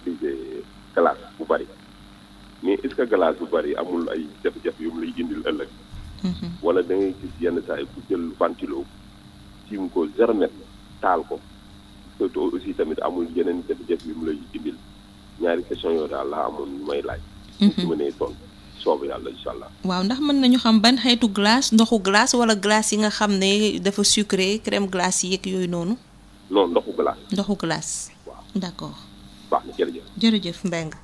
liggéey classe bu bari ni est-ce que glace bu bari amul ay jafe-jafe yu mu lay indil ëllëg. wala da ngay gis yenn saa yi ku jël ventilo tiim ko 0 mètre taal ko surtout aussi tamit amul yeneen jafe-jafe yu mu lay indil ñaari question yooyu daal laa amoon ñu may laaj. su ma nee toon soobu yàlla incha allah. waaw ndax mën nañu xam ban xeetu glace ndoxu glace wala glace yi nga xam ne dafa sucré crème glace yeeg yooyu noonu. non ndoxu glace. ndoxu glace. waaw d'accord. baax na jërëjëf. jërëjëf Mbengue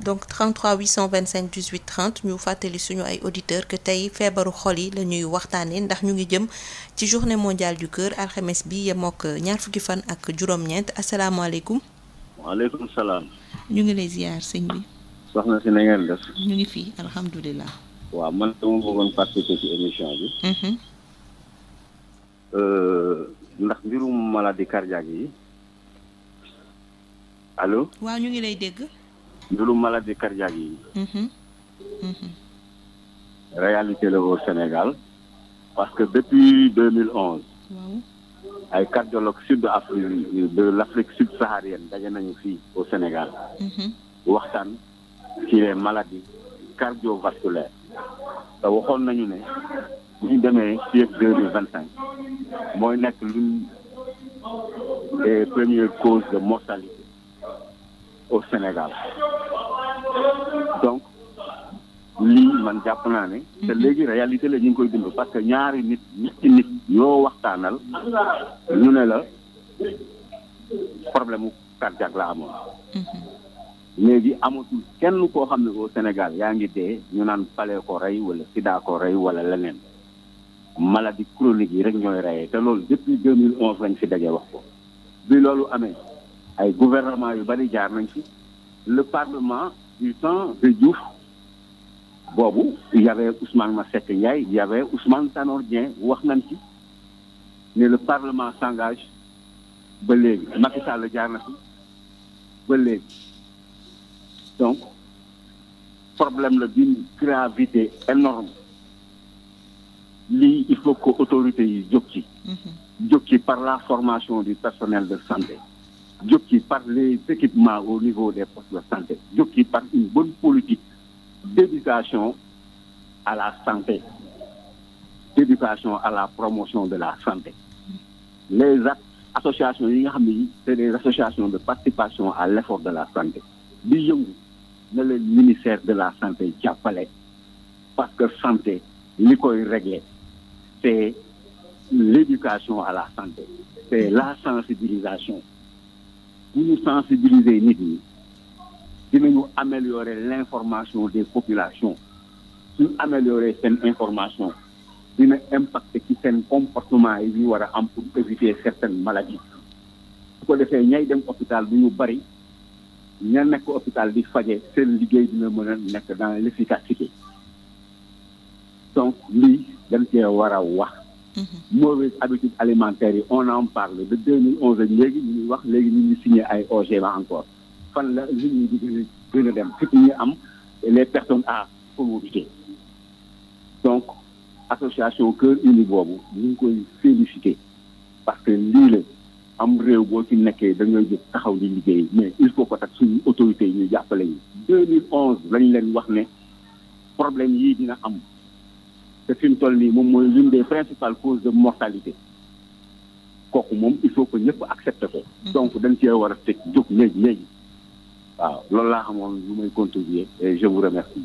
donc 33 825 18 30 ñu fàttali suñu ay auditeurs que tey feebaru xol yi la ñuy waxtaanee ndax ñu ngi jëm ci journée mondiale du cœur alxames bi yemook ñaar fukki fan ak juróom-ñeent asalaamaaleykum. waaleykum salaam. ñu ngi lay ziar sëñ bi. soxna si na ngeen def. ñu ngi fii alhamdulilah. waaw man dama bëggoon participer ci émission bi. ndax mbirum maladie cardiaque yi allo. waaw ñu ngi lay dégg. mbirum maladie cardiaque yi. réalité la au Sénégal parce que depuis 2011. waaw. ay cardiologues sud-afrique de l'Afrique subsaharienne daje nañu fii au Sénégal. waxtaan ci les maladies cardiovasculaires te waxoon nañu ne bu ñu demee fii ak 2025 mooy nekk l'une des premières causes de mortalité au Sénégal donc lii man jàpp naa ne te léegi réalité la ñu ngi koy dund parce que ñaari ñetti nit yoo waxtaanal ñu ne la problème mu cardiaque la amoon léegi amatul kenn koo xam ne au Sénégal yaa ngi dee ñu naan palee ko rey wala sida ko rey wala leneen maladie chronique yi rek ñooy reyee te loolu depuis 2011 lañ fi daje wax ko bi loolu amee ay gouvernement yu bari jaar nañ fi le parlement du temps de Diouf boobu il y avait Ousmane Masseck Ndiaye il y avait Ousmane Tanor Dieng wax nañ ci ne le parlement s'engage ba léegi Macky Sall jaar na fi ba léegi donc problème la d'une gravité énorme lii il faut que autorités yi jóg ci par la formation du personnel de santé jóg ci par les équipements au niveau des postes de santé jóg ci par une bonne politique d'éducation à la santé d'éducation à la promotion de la santé les associations yi nga xam ne c'est des associations de participation à l'effort de la santé di yëngu na leen ministère de la santé jàppale parce que santé li koy régler c'est l'éducation à la santé c'est la sensibilisation bu ñu sensibiliser nit ñi dinañu améliorer l'information des populations suñu améliorer seen information dina impacter ci seen comportement yi ñu war a am pour éviter certaines maladies su ko defee ñay dem hôpital du ñu bari ña nekk hôpital di faje seen liggéey dina mën a nekk dans l'efficacité donc lii dañ cee war a wax mauvaise habitude alimentaire yi on en parle de 2011 ak léegi ñu ngi wax léegi ñu ngi signé ay OGM encore fan la nit ñi di gën a dem surtout ñi am les personnes à comorbidité donc association Cœur Uni boobu ñu ngi koy féliciter parce que lii la am réew boo ci nekkee da ngay jóg taxaw di liggéey mais il faut que tak suñu autorités yi ñu jàppale ñu 2011 lañ leen wax ne problème yii dina am te fi mu toll nii moom mooy l'une des principales causes de mortalité kooku moom il faut que ñëpp accepter ko donc dañ cee war a teg jóg léegi waaw loolu laa xamoon lu may contribuer et je vous remercie.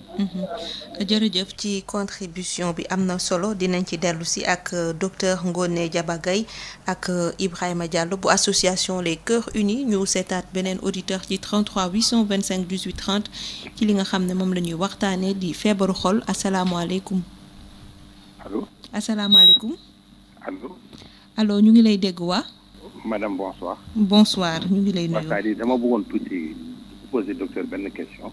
jërëjëf ci contribution bi am na solo dinañ ci dellu si ak docteur Ngoné Diaba Gaye ak Ibrahima Diallo bu association les Cœurs Unis ñu seetaat beneen auditeur ci 33 825 18 30 ci li nga xam ne moom la ñuy waxtaanee di feebaru xol asalaamaaleykum. allo. asalaamaaleykum. allo. ñu ngi lay dégg waa. madame bonsoir. bonsoir ñu ngi lay nuyu. c'est-à-dire dama bëggoon tuuti poser docteur benn question.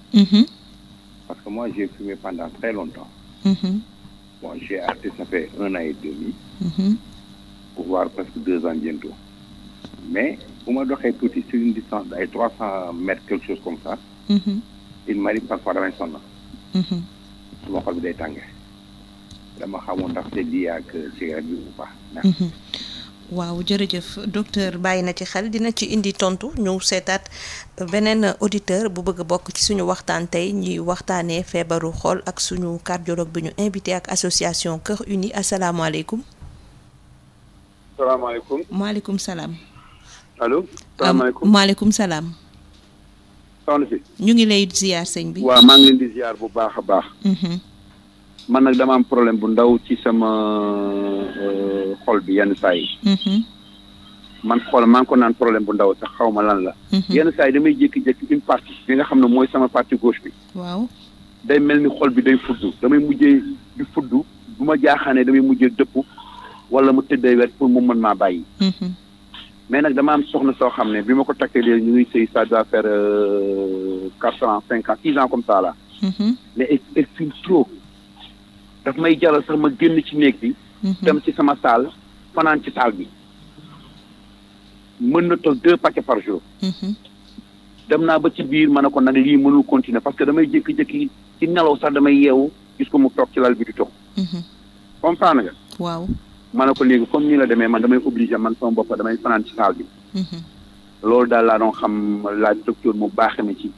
Parce que moi j'ai fumé pendant très longtemps. Bon, j'ai arrêté ça fait 1 an et demi. Pour voir presque 2 ans bientôt. Mais pour moi doxee tuuti sur une distance ay 300 mètres quelque chose comme ça. Il m'arrive parfois damay sonn. Suma xol bi day tàngee. dama xamoon ndax c'est lié ak cigarette bi ou pas. waaw jërëjëf docteur bàyyi na ci xel dina ci indi tontu ñu seetaat beneen auditeur bu bëgg a bokk ci suñu waxtaan tey ñuy waxtaanee feebaru xol ak suñu cardiologue bi ñu invité ak association Cœur Uni asalaamaaleykum. salaamaaleykum. maaleykum salaam. allo. salaamaaleykum maaleykum salaam. soxna si. ñu ngi lay ziar sëñ bi. waaw maa ngi leen di ziar bu baax a baax. man nag dama am problème bu ndaw ci sama xol bi yenn saa yi. man xool maa ngi ko naan problème bu ndaw sax xaw ma lan la. yenn saa yi damay jékki-jékki une partie bi nga xam ne mooy sama partie gauche bi. waaw. day mel ni xol bi day fudd damay mujjee di fudd bu ma jaaxaanee damay mujjee dëpp wala mu tëddee wet pour mu mën maa bàyyi. mais nag dama am soxna soo xam ne bi ma ko takkee léegi ñu ngi sëy ça doit faire 4 ans 5 ans 6 ans comme ça là. mais elle fume trop. daf may jaral sax ma génn ci néeg bi. dem ci sama salle fanaan ci salle bi. mën na toog 2 paquets par jour. dem naa ba ci biir ma ne ko nag lii mënul continuer parce que damay jékki-jékki ci nelaw sax damay yeewu gis ko mu toog ci lal bi di toog. comprendre nga. waaw. ma ne ko léegi comme ni la demee man damay obligé man sama bopp damay fanaan ci salle bi. loolu daal laa doon xam laaj docteur mu baaxe ma ci.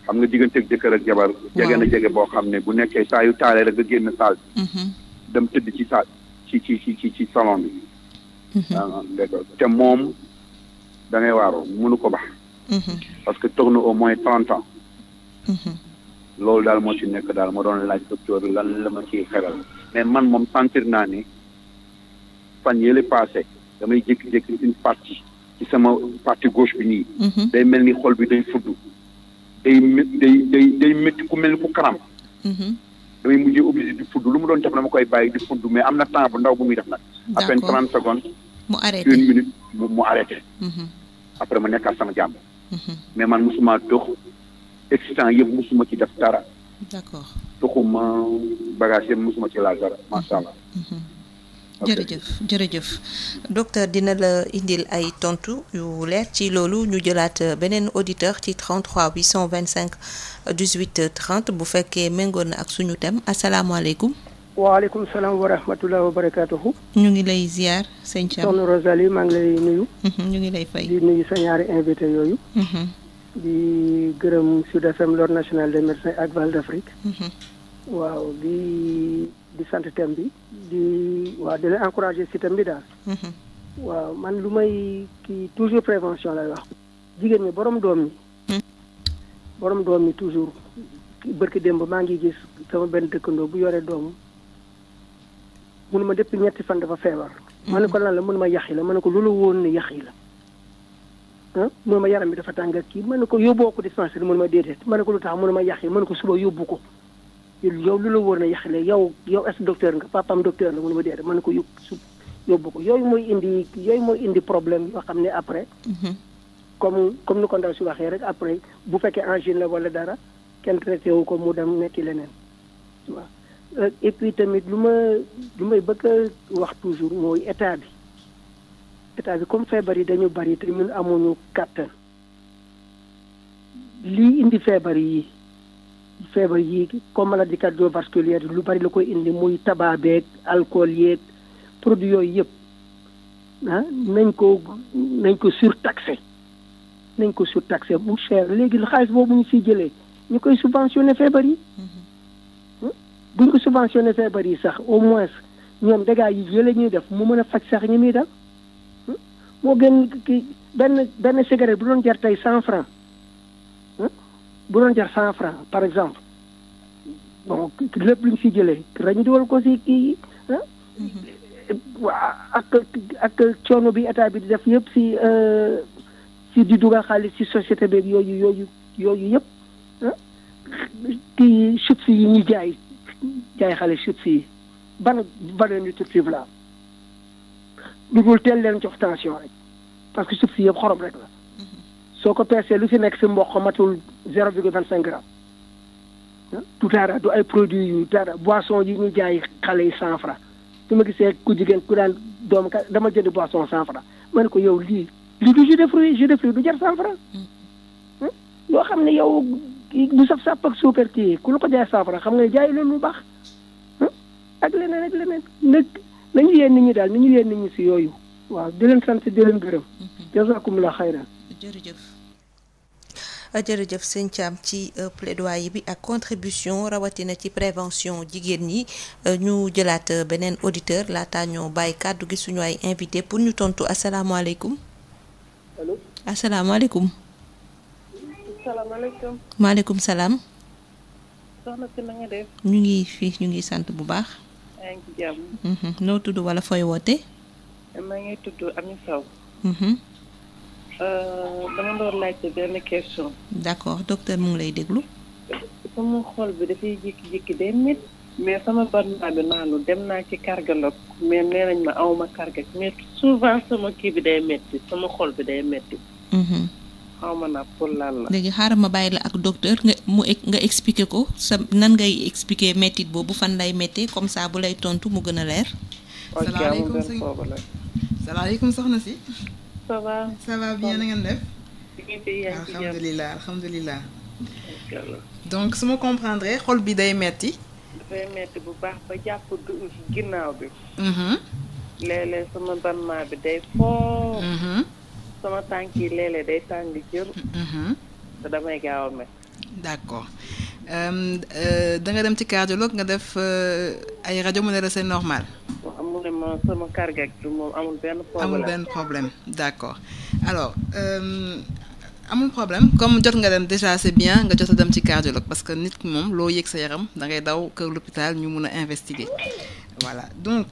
xam nga digganteeg jëkkër ak jabar. jege na jege boo xam ne bu nekkee saa yu taalee rek nga génn salle bi. dem tëdd ci salle ci salon bi. te moom da ngay waaroo mënu ko baax. parce que toog na au moins 30 ans. loolu daal moo ci nekk daal ma doon laaj docteur lan la ma ciy xelal mais man moom sentir naa ne fan yële passé damay jékki-jékki une partie ci sama partie gauche bi nii. day mel ni xol bi day fudd. day métti ku mel ni ku karam. damay mujjee obligé di fudd lu mu doon def dama koy bàyyi di fudd mais am na temps bu ndaw bu muy def nag. à peine 30 secondes. mu arrêté 1 minute mu arrêté. après ma nekkaat sama jàmm. mais man mosuma dox excitant yëpp mosuma ci def dara. d'accord. doxuma bagage yëpp mosuma ci laal dara macha allah. jërëjëf docteur dina la indil ay tontu yu leer ci loolu ñu jëlaat beneen auditeur ci 33 825 18 30 bu fekkee méngoon na ak suñu thème asalaamaaleykum. waaleykum salaam wa rahmatulah wa barakaatuhu. ñu ngi lay ziar sëñ Thiam. soxna Rosalie maa ngi lay nuyu. ñu ngi lay fay. di nuyu sa ñaari invité yooyu. di gërëm Sud FM l'ordre national des médecins ak Val d'Afrique. waaw di sant thème bi di leen encourager si thème bi daal. waaw man lu may kii toujours prévention lay wax. jigéen ñi borom doom mi toujours bërki démb maa ngi gis sama benn dëkkandoo bu yore doom munuma depuis ñetti fan dafa feebar. ma ne ko lan la munuma yax yi la ma ne ko loolu woon ne yax yi la. munuma yaram bi dafa tàng kii ma ne ko yóbboo ko dispensaire munuma déedéet ma ne ko lu tax munuma yax yi ma ne ko suba yóbbu ko. yow lu la wóor na yaxle yow est-ce docteur nga papaam docteur la mu ne ma dee ma ne ko yóbbu ko yooyu mooy indi problème yoo xam ne après. comme ni ko ndaw si waxee rek après bu fekkee angine la wala dara kenn traité wu ko mu dem nekki leneen waaw. et puis tamit lu may bëgg a wax toujours mooy état bi comme feebar yi dañu bari te ñun amuñu kàttan lii indi feebar yi comme maladie cardiovasculaire lu bari la koy indi muy tabac beeg alcool yeeg produit yooyu yëpp nañ ko surtaxé bu cher léegi xaalis boobu ñu siy jëlee ñu koy subventionné feebar yi buñ ko subventionné feebar yi sax au moins ñoom dégâts yi yële ñuy def mu mën a faj sax ñi muy dal moo gën ki benn cigarette bu doon jar tey 100 francs bu doon jar 100 francs par exemple bon lépp lu ñu si jëlee rañu diwal ko si kii ak coono bi état bi di def yëpp si di dugal xaalis si société beeg yooyu yëpp kii chips yi ñuy jaay xale chips yi ban valeur nutritive la lu dul teel leen jox tension rek parce que chips yi yëpp xorom rek la soo ko peesee lu si nekk si mboq matul 0,25 grammes du dara du ay produits yu dara boisson yi ñu jaay xale yi 100 francs su ma gisee ku jigéen ku daan doom ka dama jënd boisson 100 francs ma ne ko yow lii du jus de fruits du jar 100 francs yoo xam ne yow bu saf sàpp ak suukar kii ku la ko jaay 100 francs xam nga ne jaay loolu lu baax ak leneen nag nañu yéen nit ñi daal nañu yéen nit ñi si yooyu waaw di leen sant di leen gërëm jazakumullah xayran jërëjëf sëñ Thiam ci plaidoyer bi ak contribution rawatina ci prévention jigéen ñi ñu jëlaat beneen auditeur laata ñoo bàyyi kàddu gi suñu ay invité pour ñu tontu asalaamaaleykum. allo asalaamaaleykum. salaamaaleykum. maaleykum salaam. soxna si na nga def. ñu ngi fii ñu ngi sant bu baax. yaa ngi ci jàmm. noo tudd wala fooy woote. maa ngi tudd Ami Sow. dama doon laajte benn question. d'accord docteur mu ngi lay déglu. sama xol bi dafay jékki-jékki day métti. mais sama barna bi naanu dem naa ci cardiologue mais nee nañ ma awma cardiaque mais souvent sama kii bi day métti sama xol bi day métti. xaw ma nag pour lan la. léegi xaaral ma bàyyi la ak docteur nga expliquer ko sa nan ngay expliquer méttit boobu fan lay méttee comme ça bu lay tontu mu gën a leer. salaamaaleykum soxna si. ça va bien na ngeen def. alhamdulilah. donc su ma comprendre xol bi day metti. dafay metti bu baax ba jàpp ginnaaw bi. léeg-léeg sama banmaa bi day foo. sama tànk yi léeg-léeg day tàng jër. te damay gaaw a met. d'accord da nga dem ci cardiologue nga def ay rajo mu ne la c'est normal. mu ne ma sama cardiaque bi moom amul benn problème. D'accord alors amul problème comme jot nga dem déjà c'est bien nga jot a dem ci cardiologue parce que nit ki moom loo yëg sa yaram da ngay daw kër l'hôpital ñu mun a investiguer voilà donc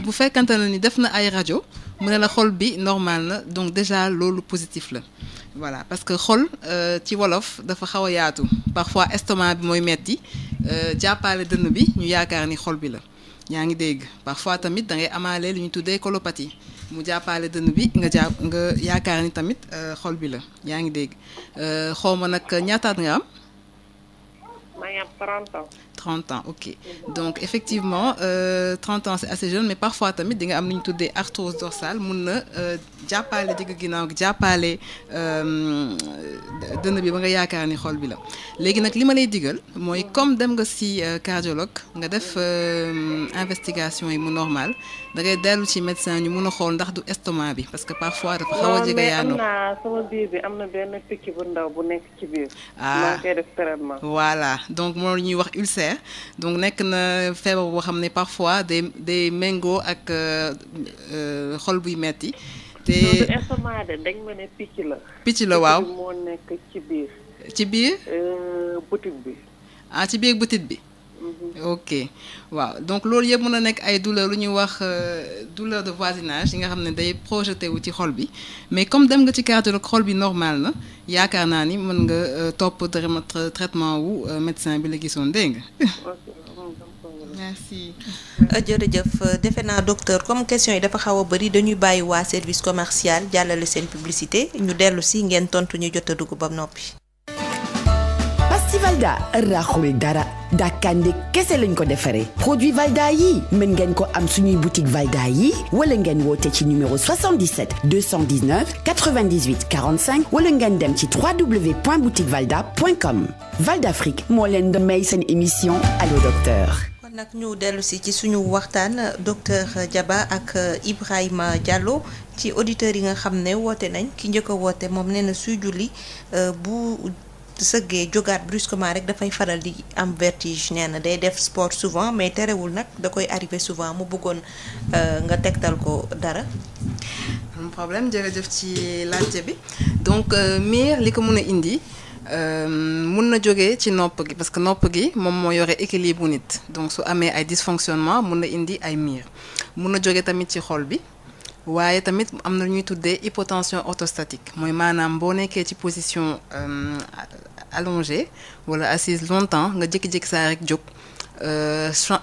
bu fekkante ne ni def na ay rajo mu ne la xol bi normal na donc déjà loolu positif la voilà parce que xol ci wolof dafa xaw a yaatu parfois estomac bi mooy metti jàppale dënn bi ñu yaakaar ni xol bi la yaa ngi dégg parfois tamit da ngay amaale li ñu tuddee colopathie mu jàppale dënn bi nga yaakaar ni tamit xol bi la yaa ngi dégg xaw ma nag ñaataat nga am. maa ngi am 30 ans. 30 ans ok donc effectivement 30 ans c'est assez jeune mais parfois tamit di nga am li ñu tuddee arthrose dorsale mun na jàppale digg ginnaaw gi jàppale dënn bi ba nga yaakaar ni xol bi la léegi nag li ma lay digal mooy comme dem nga ci cardiologue nga def investigation yi mu normal da ngay dellu ci médecin ñu mun a xool ndax du estomac bi parce que parfois dafa xaw a jege yaanu. non mais am naa sama biir bi am na benn picc bu ndaw bu nekk ci biir. maa ngi koy def traitement. voilà donc moo ñuy wax ulcère. donc nekk na feebar boo xam ne parfois day méngoo ak xol buy metti te estomac de dañ ma ne picc la. picc la waaw moo nekk ci biir. ci biir. butit bi. ci biir butit bi. ok waaw donc loolu yëpp mën a nekk ay douleur lu ñuy wax douleur de voisinage yi nga xam ne day projeté wu ci xol bi mais comme dem nga ci cardiologue xol bi normal na yaakaar naa ni mën nga topp traitement wu médecin bi la gisoon dégg nga. merci. jërëjëf defe naa docteur comme question yi dafa xaw a bëri dañuy bàyyi waa service commercial jàllale seen publicité ñu dellu si ngeen tontu ñu jot a dugg ba noppi. Pasti Valda raxul dara dàkkande kese lañ ko defaree produit Valda yi mën ngeen ko am suñuy boutique Valda yi wala ngeen woote ci numéro 77 219 98 45 wala ngeen dem ci www.boutiquevalda.com Valda Afrique moo leen di may seen émission Allo Docteur. kon nag ñu dellu si ci suñu waxtaan docteur Diaba ak Ibrahima Diallo ci auditeurs yi nga xam ne woote nañ ki njëkk a woote moom nee na suy julli bu sëggee jógaat brusquement rek dafay faral di am vertige nee na day def sport souvent mais terewul nag da koy arrivé souvent mu bëggoon nga tegtal ko dara. am problème jërëjëf ci laajte bi donc miir li ko mën a indi mun na jógee ci nopp gi parce que nopp gi moom moo yore équilibre nit donc su amee ay dysfonctionnement mun na indi ay miir mun na jógee tamit ci xol bi. waaye tamit am na lu ñuy tuddee hypotension orthostatique mooy maanaam boo nekkee ci position allongée wala assise longtemps nga jékki-jékki saa rek jóg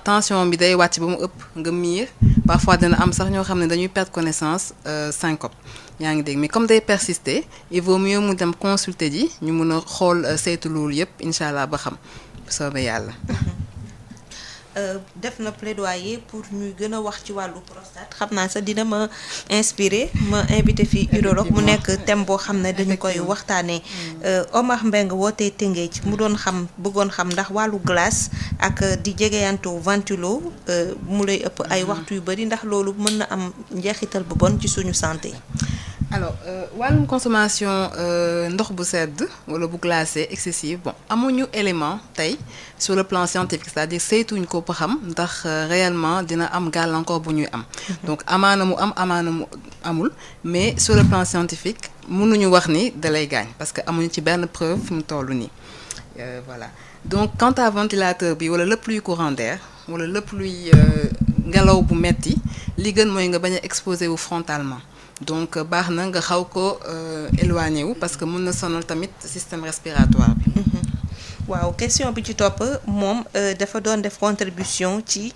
tension bi day wàcc ba mu ëpp nga miir parfois dina am sax ñoo xam ne dañuy perdre connaissance syncope yaa ngi dégg mais comme day persister il vaut mieux mu dem consulter ji ñu mun a xool saytu loolu yëpp incha allah ba xam bu soobee yàlla. def na plaidoyer pour ñuy gën a wax ci wàllu prostate xam naa sax dina ma inspiré ma invité fii urologue mu nekk thème boo xam ne dañu koy waxtaanee. Omar Mbengue wootee Tëngéej mu doon bëggoon xam ndax wàllu glace ak di jegeyantoo ventilo mu lay ëpp ay waxtu yu bari ndax loolu mën na am njeexital bu bon ci suñu santé. alors wàllum consommation ndox bu sedd wala bu glacé excessive bon amuñu élément tey sur le plan scientifique c'est-à-dire saytuñ ko ba xam ndax réellement dina am gàllankoor bu ñuy am. donc amaana mu am amaana mu amul mais sur le plan scientifique mënuñu wax ni dalay gaañ parce que amuñu ci benn preuve fi mu toll nii voilà donc quant à ventilateur bi wala lépp luy courant d'air wala lépp luy ngelaw bu metti li gën mooy nga bañ a exposé wu frontalement. donc baax na nga xaw ko éloigné wu parce que mën na sonal tamit système respiratoire bi. waaw question bi ci topp moom dafa doon def contribution ci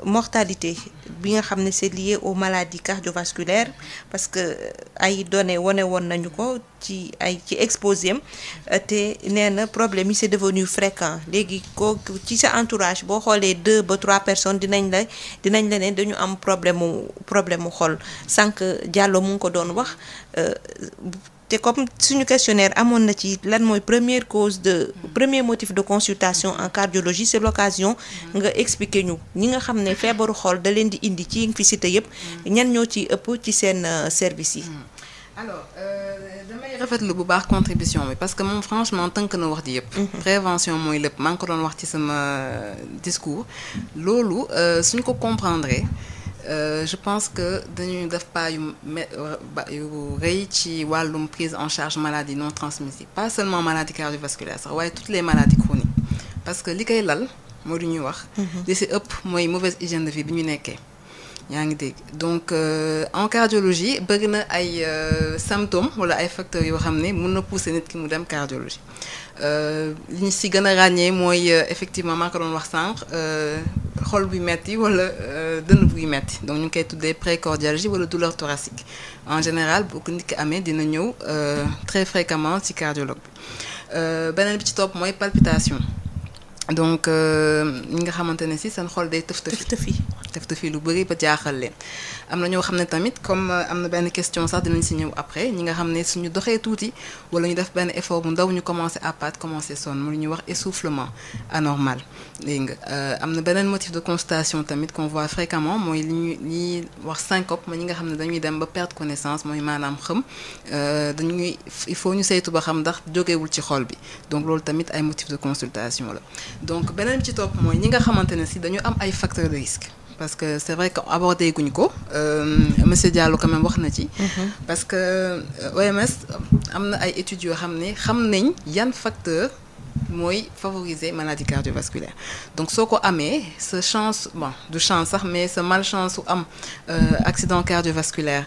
mortalité bi nga xam ne c'est lié aux maladies cardiovasculaires parce que ay données wane woon nañu ko ci exposé am te nee na problème yi c'est devenu fréquent léegi ko ci sa entourage boo xoolee 2 ba 3 personnes dinañ la ne dañu am problème mu xol sànq Diallo mu ngi ko doon wax. te comme suñu questionnaire amoon na ci lan mooy premier motif de consultation en cardiologie c'est l'occasion nga expliquer ñu ñi nga xam ne feebaru xol da leen di indi ci yi nga fi cité yëpp ñan ñoo ciy ëpp ci seen service yi. alors damay rafetlu bu baax contribution bi parce que moom franchement tënk na wax ji yëpp. prévention mooy lépp maa ngi ko doon wax ci sama discours loolu suñ ko comprendre. Je pense que dañuy def pas yu rëy ci wàllum prise en charge maladie non transmissible pas seulement maladie cardiovasculaire sax waaye toutes les maladies chroniques parce que li koy lal moo du ñuy wax li ci ëpp mooy mauvaise hygiène de vie bi ñu nekkee yaa ngi dégg donc en cardiologie bëri na ay symptômes wala ay facteurs yoo xam ne mën na pousser nit ki mu dem cardiologie li ñu ci gën a ràññee mooy effectivement maa ko doon wax sànq xol buy metti wala dënn buy metti donc ñu ngi koy tuddee précardialgie wala douleur thoracique en général bu ko nit ki amee dina ñëw très fréquemment ci cardiologue bi beneen bi ci topp mooy palpitation donc ñi nga xamante ne ci seen xol day tëf-tëfi lu bëri ba jaaxal leen am na ñoo xam ne tamit comme am na benn question sax dinañ ci ñëw après ñi nga xam ne suñu doxee tuuti wala ñu def benn effort bu ndaw ñu commencé àppaat commencé sonn mu lu ñuy wax essoufflement anormal dégg nga am na beneen motif de consultation tamit qu'on voit fréquemment mooy li wax syncope ma ñi nga xam ne dañuy dem ba perdre connaissance mooy maanaam xëm il faut ñu saytu ba xam ndax jógewul ci xol bi donc loolu tamit ay motif de consultation la donc beneen ci topp mooy ñi nga xamante ne ci dañu am ay facteurs de risque parce que c'est vrai que abordé guñ ko monsieur Diallo quand même wax na ci parce que OMS am na ay études yoo xam ne xam nañ yan facteur mooy favoriser maladie cardiovasculaire donc soo ko amee sa chance bon du chance sax mais sa malchance su am accident cardiovasculaire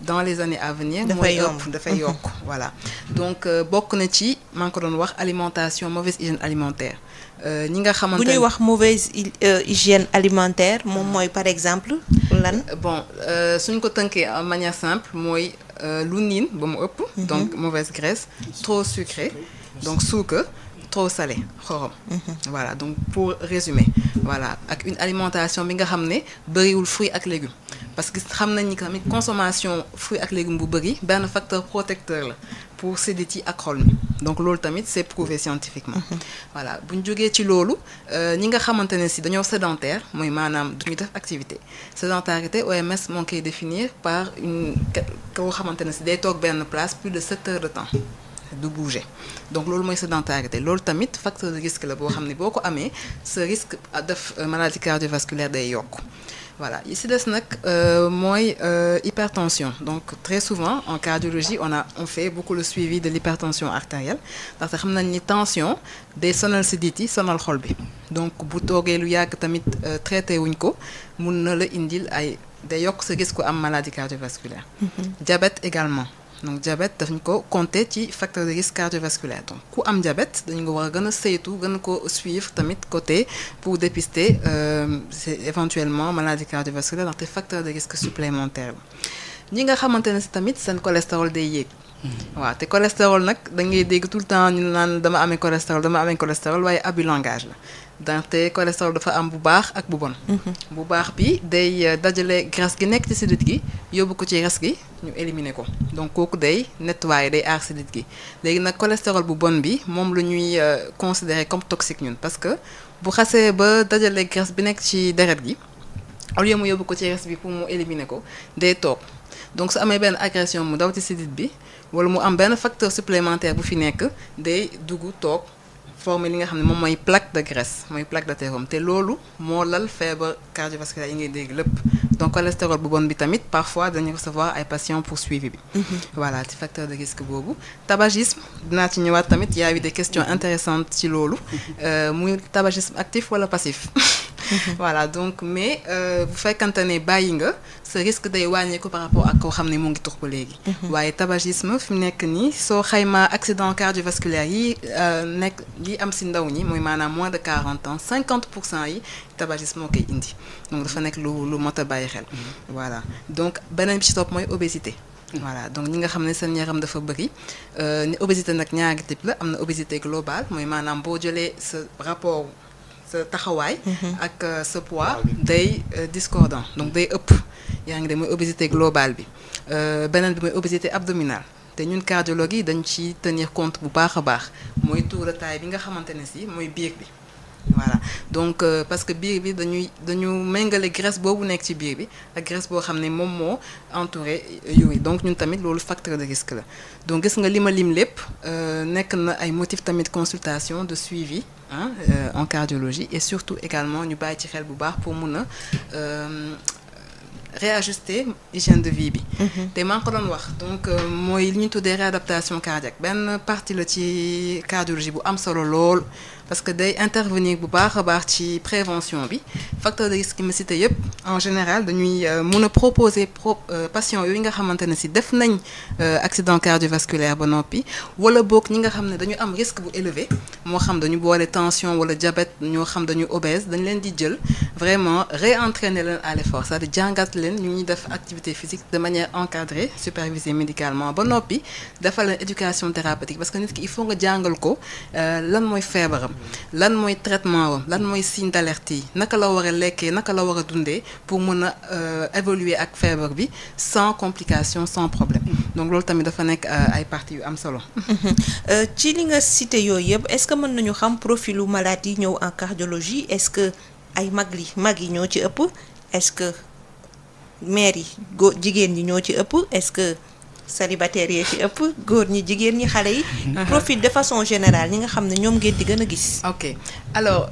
dans les années à venir dafay yokk voilà donc bokk na ci maa ngi ko doon wax alimentation mauvaise hygiène alimentaire ñi nga xamante bu ñuy wax mauvaise hygiène alimentaire moom mooy par exemple lan bon suñ ko tënkee en manière simple mooy lu niin ba mu ëpp donc mauvaise graisse trop sucré donc sucre trop salé xorom voilà donc pour résumer voilà ak une alimentation bi nga xam ne bëriwul fruits ak légumes parce que xam nañ ni tamit consommation fruits ak légumes bu bëri benn facteur protecteur la pour sidit yi ak xol mi donc loolu tamit c'est prouvé scientifiquement voilà bu ñu jógee ci loolu ñi nga xamante ne si dañoo sédentaire mooy maanaam duñu def activité sédentarité OMS moo ngi koy définir par une koo xamante ne si day toog benn place plus de 7 heures de temps du bouger donc loolu mooy sédentarité loolu tamit facteur de risque la boo xam ne boo ko amee ce risque def maladie cardiovasculaire day yokk voilà yi si des nag mooy hypertension donc très souvent en cardiologie on fait beaucoup le suivi de l'hypertension artérielle ndaxte xam nañ ni tension day sonal sidit yi sonal xol bi donc bu toogee lu yàgg tamit traité wuñ ko mun na la indil ay day yokk sa risque ku am maladie cardiovasculaire diabète également donc diabète daf ñu ko compter ci facteur de risque cardiovasculaire donc ku am diabète dañu ko war a gën a saytu gën ko suivre tamit côté pour dépister c'est éventuellement maladie cardiovasculaire ndaxte facteur de risque supplémentaire ñi nga xamante ne si tamit seen cholestérol day yéeg waaw te cholestérol nag da ngay dégg tout le temps ñu naan dama amee cholestérol waaye abus langage la ndaxte cholestérol dafa am bu baax ak bu bon. bu baax bi day dajale graisse gi nekk ci sidit gi yóbbu ko ci res gi ñu éliminer ko donc kooku day nettoyer day aar sidit gi léegi nag cholestérol bu bon bi moom la ñuy considérer comme toxique ñun parce que bu xasee ba dajale graisse bi nekk ci deret gi au lieu mu yóbbu ko ci res bi pour mu éliminer ko day toog donc su amee benn agression mu daw ci sidit bi wala mu am benn facteur supplémentaire bu fi nekk day dugg toog former li nga xam ne moom mooy plaque de graisse mooy plaque d'athérome te loolu moo lal feebar cardiovasculaire yi ngay dégg lépp donc cholestérol bu bon bi tamit parfois dañuy recevoir ay patients pour suivi bi. voilà ci facteur de risque boobu. tabagisme dinaa ci ñëwaat tamit y a eu des questions intéressantes ci loolu muy tabagisme actif wala passif. voilà donc mais bu fekkante ne bàyyi nga sa risque day wàññeeku par rapport ak koo xam ne mu ngi tux ba léegi. waaye tabagisme fi mu nekk nii soo xaymaa accident cardiovasculaire yi nekk yi am si ndaw ñi mooy maanaam moins de 40 ans 50% yi tabagisme moo koy indi donc dafa nekk lu mot a bàyyi xel. voilà donc beneen bi ci topp mooy obésité. voilà donc ñi nga xam ne seen yaram dafa bëri ni obésité nag ñaari type la am na obésité globale mooy maanaam boo jëlee sa rapport. sa taxawaay ak sa poids day discordant donc day ëpp yaa ngi de mooy obésité globale bi beneen bi mooy obésité abdominale te ñun cardiologue yi dañ ci tenir compte bu baax a baax mooy tour de taille bi nga xamante ne si mooy biir bi voilà donc parce que biir bi dañu méngale graisse boobu nekk ci biir bi ak graisse boo xam ne moom moo entouré yooyu donc ñun tamit loolu facteur de risque la donc gis nga li ma lim lépp nekk na ay motifs tamit consultation de suivi en cardiologie et surtout également ñu bàyyi ci xel bu baax pour mun a réajuster hygiène de vie bi te maa ngi ko doon wax donc mooy li ñu tuddee réadaptation cardiaque benn partie la ci cardiologie bu am solo lool parce que day intervenir bu baax a baax ci prévention bi facteur de risque yi ma cité yëpp en général dañuy mun a proposer patients yooyu nga xamante ne si def nañ accident cardiovasculaire ba noppi wala boog ñi nga xam ne dañu am risque bu élevé moo xam dañu boole tension wala diabète ñoo xam dañu obèse dañ leen di jël vraiment réentraîner leen à l'effort c'est-à-dire jàngat leen ñu ñuy def activité physique de manière encadrée supervisée médicalement ba noppi defal leen éducation thérapeutique parce que nit ki il faut nga jàngal ko lan mooy feebaram lan mooy traitement wam lan mooy signe d'alerte yi naka la war a lekkee naka la war a dundee pour mën a évoluer ak feebar bi sans complication sans problème donc loolu tamit dafa nekk ay parties yu am solo. ci li nga cité yooyu yëpp est-ce que mën nañu xam profilu malade yi ñëw en cardiologie est-ce que ay mag yi ñoo ci ëpp est-ce que mère yi jigéen ñi ñoo ci ëpp est-ce que célibataires yi ci ëpp góor ñi jigéen ñi xale yi. profil de façon générale ñi nga xam ne ñoom ngeen di gën a gis. ok alors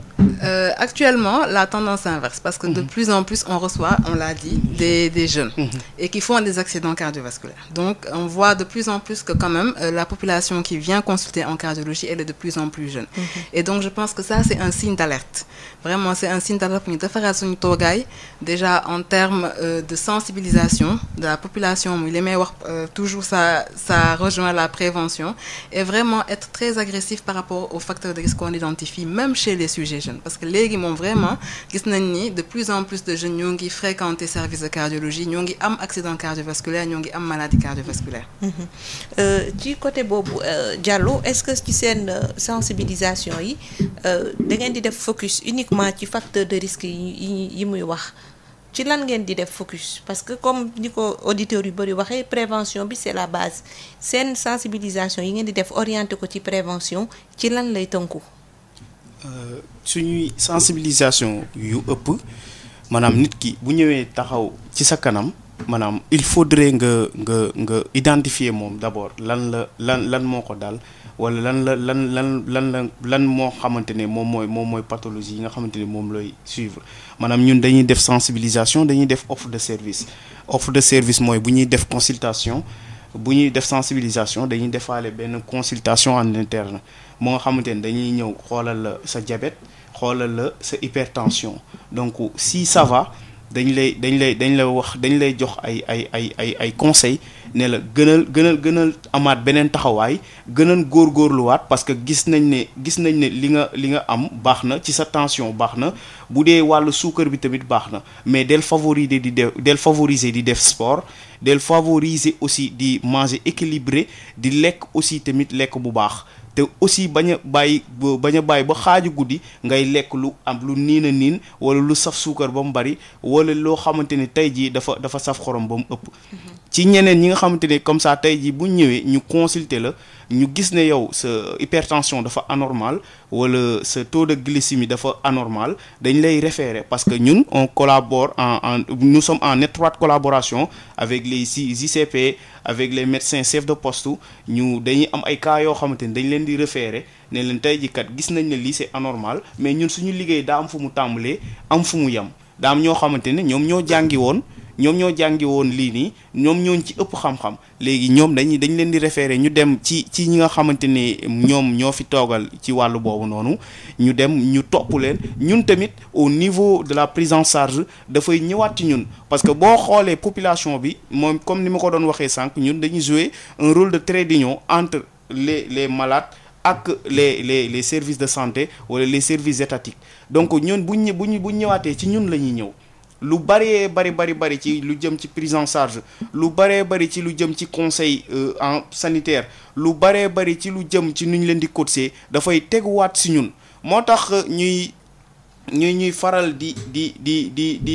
actuellement la tendance inverse parce que de plus en plus on reçoit on l'a dit des jeunes et qui font des accidents cardiovasculaires donc on voit de plus en plus que quand même la population qui vient consulter en cardiologie elle est de plus en plus jeune et donc je pense que ça c'est un signe d'alerte vraiment c'est un signe d'alerte pour ñu defaraat suñu toogaay déjà en termes de sensibilisation de la population muy li may wax toujours ça rejoint la prévention et vraiment être très agressif par rapport aux facteurs de risque qu'on identifie même chez les sujets jeunes parce que léegi moom vraiment gis nañ ni de plus en plus de jeunes ñoo ngi fréquenter service de cardiologie ñoo ngi am accident cardiovasculaire ñoo ngi am maladie cardiovasculaire. ci côté boobu Diallo est-ce que ci seen sensibilisation yi da ngeen di def focus uniquement ci facteur de risque yi muy wax ci lan ngeen di def focus parce que comme ni ko auditeurs yu bari waxee prévention bi c'est la base seen sensibilisation yi ngeen di def orienté ko ci prévention ci lan lay tënku. suñuy sensibilisation yu ëpp maanaam nit ki bu ñëwee taxaw ci sa kanam maanaam il faudrait nga identifier moom d'abord lan moo ko dal wala lan moo xamante ne moom mooy pathologie yi nga xamante ne moom looy suivre maanaam ñun dañuy def sensibilisation dañuy def offre de service mooy bu ñuy def consultation bu ñuy def sensibilisation dañuy defaale benn consultation en interne moo nga xamante ne dañuy ñëw xoolal la sa diabète xoolal la sa hypertension donc si ça va dañ lay jox ay conseils ne la gënal amaat beneen taxawaay gënal góorgóorluwaat parce que gis nañ ne li nga am baax na ci sa tension baax na bu dee wàllu suukar bi tamit baax na mais del favoriser di def sport del favoriser aussi di manger équilibré di lekk aussi tamit lekk bu baax te aussi bañ a bàyyi ba xaaju guddi ngay lekk lu am lu niin a niin wala lu saf suukar ba mu bari wala loo xamante ne tey jii dafa saf xorom ba mu ëpp. ci ñeneen ñi nga xamante ne comme ça tey jii bu ñëwee ñu consulter la ñu gis ne yow sa hypertension dafa anormal wala sa taux de glycémie dafa anormal dañ lay référer parce que ñun on collabore nous sommes en étroite collaboration avec les ICP avec les médecins chefs de poste ñu dañuy am ay cas yoo xamante ni dañ leen di référer ne leen tey jii kat gis nañ ne lii c'est anormal mais ñun suñu liggéey daa am fu mu tàmbalee am fu mu yem daa am ñoo xamante ne ñoom ñoo jàngi woon lii nii ñoom ñooñ ci ëpp xam-xam léegi ñoom dañ leen di référer ñu dem ci ñi nga xamante ne ñoom ñoo fi toogal ci wàllu boobu noonu ñu dem ñu topp leen ñun tamit au niveau de la prise en charge dafay ñëwaat ci ñun parce que boo xoolee population bi moom comme ni ma ko doon waxee sànq ñun dañuy jouer un rôle de trait d'union entre les malades ak les services de santé wala les services étatiques donc ñun bu ñëwaatee ci ñun la ñuy ñëw lu bari ci lu jëm ci prise en charge lu bari ci lu jëm ci conseil en sanitaire lu bari ci lu jëm ci nu ñu leen di coacher dafay teguwaat si ñun moo tax ñuy faral di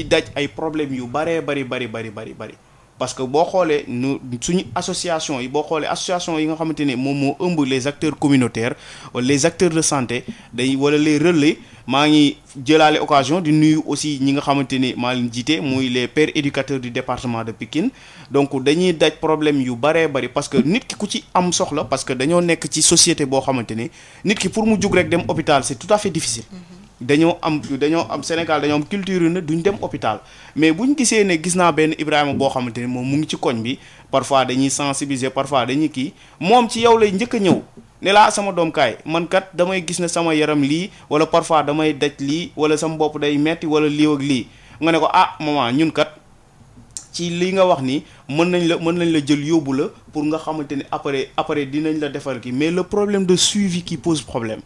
daj ay problèmes yu bari parce que boo xoolee suñu association yi nga xamante ne moom moo ëmb les acteurs communautaires wala les acteurs de santé wala les relais maa ngi jëlaale occasion di nuyu aussi ñi nga xamante ni maa leen jiite muy les pères éducateurs du département de Pikine donc dañuy daj problème yu bari parce que nit ki ku ci am soxla parce que dañoo nekk ci société boo xamante ni nit ki pour mu jug rek dem hôpital c'est tout à fait difficile. dañoo am Sénégal dañoo am culture ne duñ dem hôpital mais buñ gisee ne gis naa benn Ibrahima boo xamante ne moom mu ngi ci koñ bi parfois dañuy sensibiliser parfois dañuy kii moom ci yow lay njëkk a ñëw ne laa sama doom kaay man kat damay gis ne sama yaram lii wala parfois damay daj lii wala sama bopp day metti wala lii ak lii nga ne ko maman ñun kat ci li nga wax ni mën nañ la jël yóbbu la pour nga xamante ne après dinañ la defal kii mais le problème de suivi qui pose problème.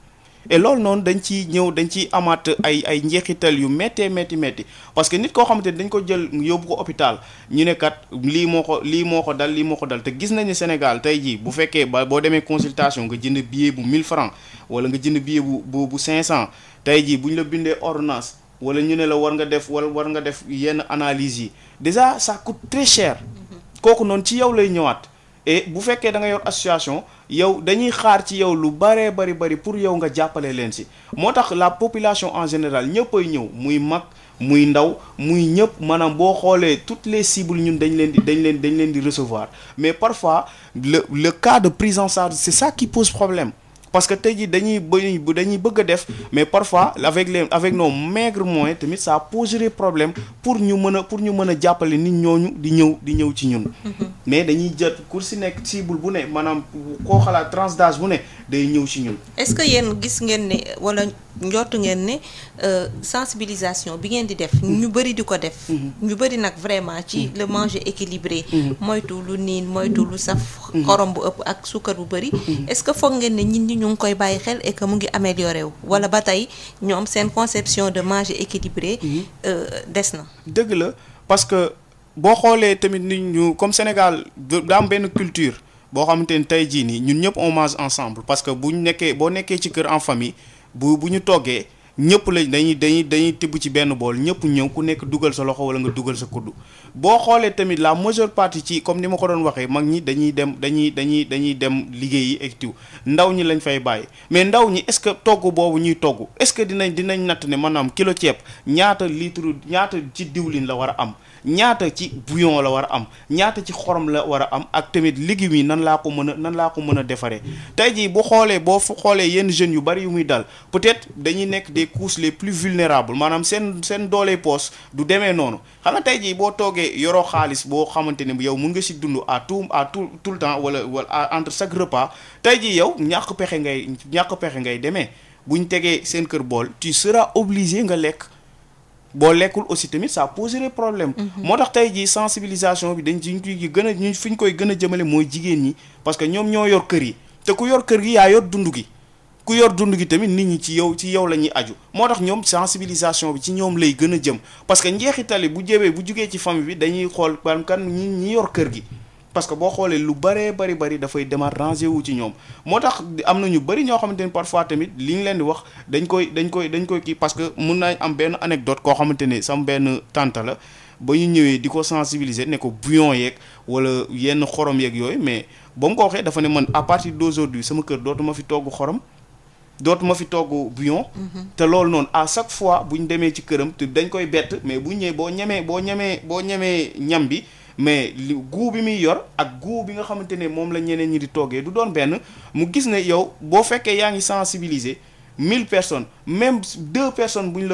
et loolu noonu dañ ciy amaat ay njeexital yu métti parce que nit koo xamante ni dañ ko jël yóbbu ko hôpital ñu ne kat lii moo ko dal te gis nañu Sénégal tey jii bu fekkee boo demee consultation nga jënd billet bu 1000 francs wala nga jënd billet bu 500 tey jii bu ñu la bindee ordonnance wala ñu ne la war nga def yenn analyses yi déjà ça coûte très cher kooku noonu ci yow lay ñëwaat. et bu fekkee da nga yor association yow dañuy xaar ci yow lu bari pour yow nga jàppale leen si moo tax la population en général ñëppay ñëw muy mag muy ndaw muy ñëpp maanaam boo xoolee toutes les cibles ñun dañ leen di recevoir mais parfois le cas de prise en charge c'est ça qui pose problème parce que tey jii dañuy bëgg a def mais parfois avec nos maigres moyens tamit ça poserait problème pour ñu mën a jàppale nit ñooñu di ñëw ci ñun. mais dañuy jot ku si nekk cible bu ne maanaam koo xalaat tranche d'âge bu ne day ñëw ci ñun. est-ce que yéen gis ngeen ne wala njortu ngeen ne sensibilisation bi ngeen di def. ñu bëri di ko def. ñu bëri nag vraiment ci le manger équilibré. moytu lu niin moytu lu saf. xorom bu ëpp ak suukar bu bëri. est-ce que foog ngeen ne nit ñi ñu ngi koy bàyyi xel et que mu ngi amélioré wu wala ba tey ñoom seen conception de manger équilibré des na. dëgg la parce que boo xoolee tamit nit ñu comme Sénégal daa am benn culture boo xamante ni tey jii nii ñun ñëpp on mange ensemble parce que boo nekkee ci kër en famille bu ñu toggee ñëpp lañ dañuy tibb ci benn bool ñëpp ñëw ku nekk dugal sa loxo wala nga dugal sa kuddu boo xoolee tamit la majeure partie ci comme ni ma ko doon waxee mag ñi dañuy dem liggéeyi ak tiw ndaw ñi lañ fay bàyyi mais ndaw ñi est-ce que togg boobu ñuy togg est-ce que dinañ natt ne maanaam kilo ceeb ñaata ci diwlin la war a am ñaata ci bouillon la war a am ñaata ci xorom la war a am ak tamit légumes yi nan laa ko mën a defaree tey jii boo xoolee yenn jeunes yu bari yu muy dal peut-être dañuy nekk des couches les plus vulnérables maanaam seen doolee poos du demee noonu xam nga tey jii boo toogee yoroo xaalis boo xamante ne yow mun nga si dund à tout le temps wala entre chaque repas tey jii yow ñàkk pexe ngay demee buñ tegee seen kër bool tu seras obligé nga lekk. boo lekkul aussi tamit ça poserait problème. moo tax tey jii sensibilisation bi fi ñu koy gën a jëmale mooy jigéen ñi parce que ñoom ñoo yor kër yi te ku yor kër gi yaa yor dund gi ku yor dund gi tamit nit ñi ci yow la ñuy aju moo tax ñoom sensibilisation bi ci ñoom lay gën a jëm parce que njeexitali bu jugee ci famille bi dañuy xool kan ñi yor kër gi parce que boo xoolee lu bari dafay demaat ranger wu ci ñoom moo tax am na ñu bari ñoo xamante ni parfois tamit li ñu leen di wax dañ koy kii parce que mun naa am benn anecdote koo xamante ne sama benn tante la ba ñu ñëwee di ko sensibiliser ne ko bouillon yeeg wala yenn xorom yeeg yooyu mais ba mu ko waxee dafa ne man à partir d'aujourd'hui sama kër dootuma fi togg xorom dootuma fi togg bouillon. te loolu noonu à chaque fois bu ñu demee ci këram te dañ koy bett mais bu ñëwee boo ñemee ñam bi mais li goût bi muy yor ak goût bi nga xamante ne moom la ñeneen ñi di toggee du doon benn mu gis ne yow boo fekkee yaa ngi sensibiliser 1000 personnes même 2 personnes buñ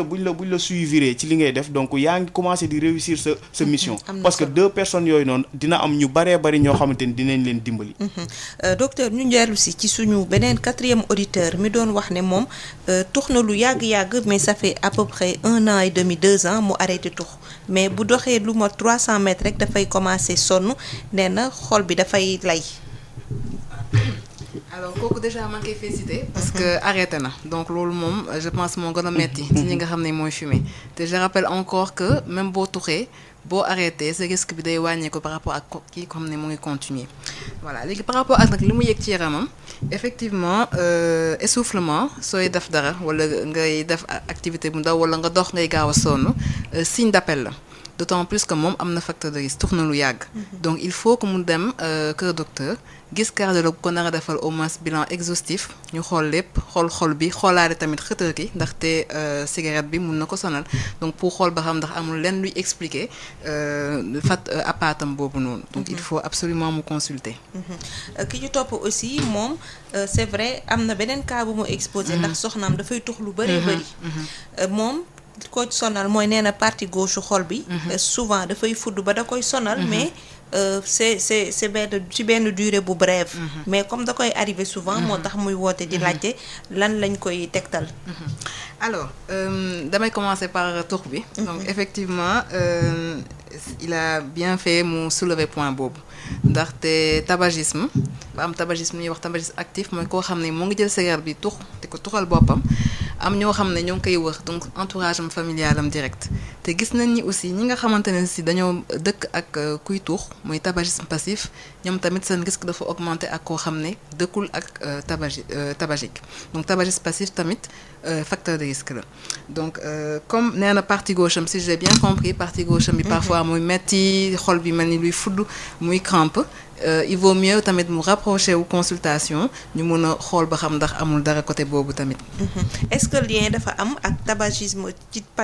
la suiviree ci li ngay def donc yaa ngi commencé di réussir sa mission. parce que 2 personnes yooyu noonu dina am ñu bari ñoo xamante ni dinañ leen dimbali. docteur ñu ndellu si ci suñu beneen 4e auditeur mi doon wax ne moom tux na lu yàgg mais ça fait à peu près 1 an et demi 2 ans mu arrêté tux mais bu doxee lu ma 300 mètres rek dafay commencé sonn nee na xol bi dafay lay. alors kooku déjà maa ngi koy féliciter parce que arrêté na donc loolu moom je pense moo gën a metti ci ñi nga xam ne mooy fumer te je rappelle encore que même boo tuxee boo arrêté sa risque bi day wàññeeku par rapport ak kii ko xam ne mu ngi continuer voilà léegi par rapport ak nag li mu yëg ci yaramam effectivement essoufflement sooy def dara wala ngay def activité bu ndaw wala nga dox ngay gaaw a sonn signe d'appel la d'autant plus que moom am na facteur de risque tux na lu yàgg donc il faut que mu dem kër docteur gis cardiologue ko nar a defal au moins bilan exhaustif ñu xool lépp xool xol bi xoolaale tamit xëtër gi ndaxte cigarette bi mun na ko sonal donc pour xool ba xam ndax amul lenn luy expliquer appaatam boobu noonu donc il faut absolument mu consulter. ki ñu topp aussi moom c'est vrai am na beneen cas bu mu exposé ndax soxnaam dafay tux lu bëri moom ko sonal mooy nee na partie gauche xol bi souvent dafay fudd ba da koy sonal mais c'est benn ci benn durée bu brève mais comme da koy arriver souvent moo tax muy woote di laajte lan lañ koy tegtal. alors damay commencer par tux bi donc effectivement il a bien fait mu soulever point boobu ndaxte tabagisme ba am tabagisme ñuy wax tabagisme actif mooy koo xam ne moo ngi jël cigarette bi tux te ko tuxal boppam am ñoo xam ne ñoo ngi koy wër donc entourage am familial am direct te gis nañ ni aussi ñi nga xamante ne si dañoo dëkk ak kuy tux muy tabagisme passif ñoom tamit seen risque dafa augmenter ak koo xam ne dëkkul ak tabagique donc tabagisme passif tamit facteur de risque la donc comme nee na partie gauche am si j'ai bien compris partie gauche am bi parfois muy metti xol bi mel ni luy fudd muy crampe il vaut mieux tamit mu rapprocher wu consultation ñu mën a xool ba xam ndax amul dara côté boobu tamit. est-ce que lien dafa am ak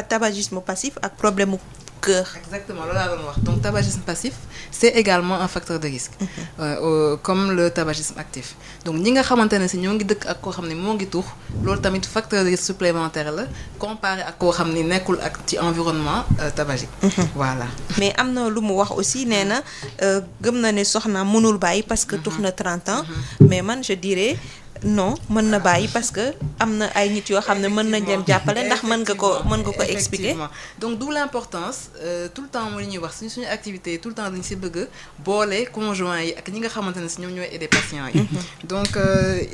tabagisme passif ak problème mu cœur. exactement loolu laa doon wax donc tabagisme passif c'est également un facteur de risque. Comme le tabagisme actif donc ñi nga xamante ne si ñoo ngi dëkk ak koo xam ne moo ngi tux loolu tamit facteur de risque supplémentaire la comparé ak koo xam ne nekkul ak ci environnement tabagique. voilà mais am na lu mu wax aussi nee na gëm na ne soxna mënul bàyyi parce que tux na 30 ans mais man je dirais non mën na bàyyi parce que am na ay nit yoo xam ne mën nañ leen jàppale ndax mën nga ko expliquer. donc d'où l'importance tout le temps mooy li ñuy wax suñu activité tout le temps dañ si bëgg boole conjoint yi ak ñi nga xamante ne si ñoom ñooy aider patients yi. donc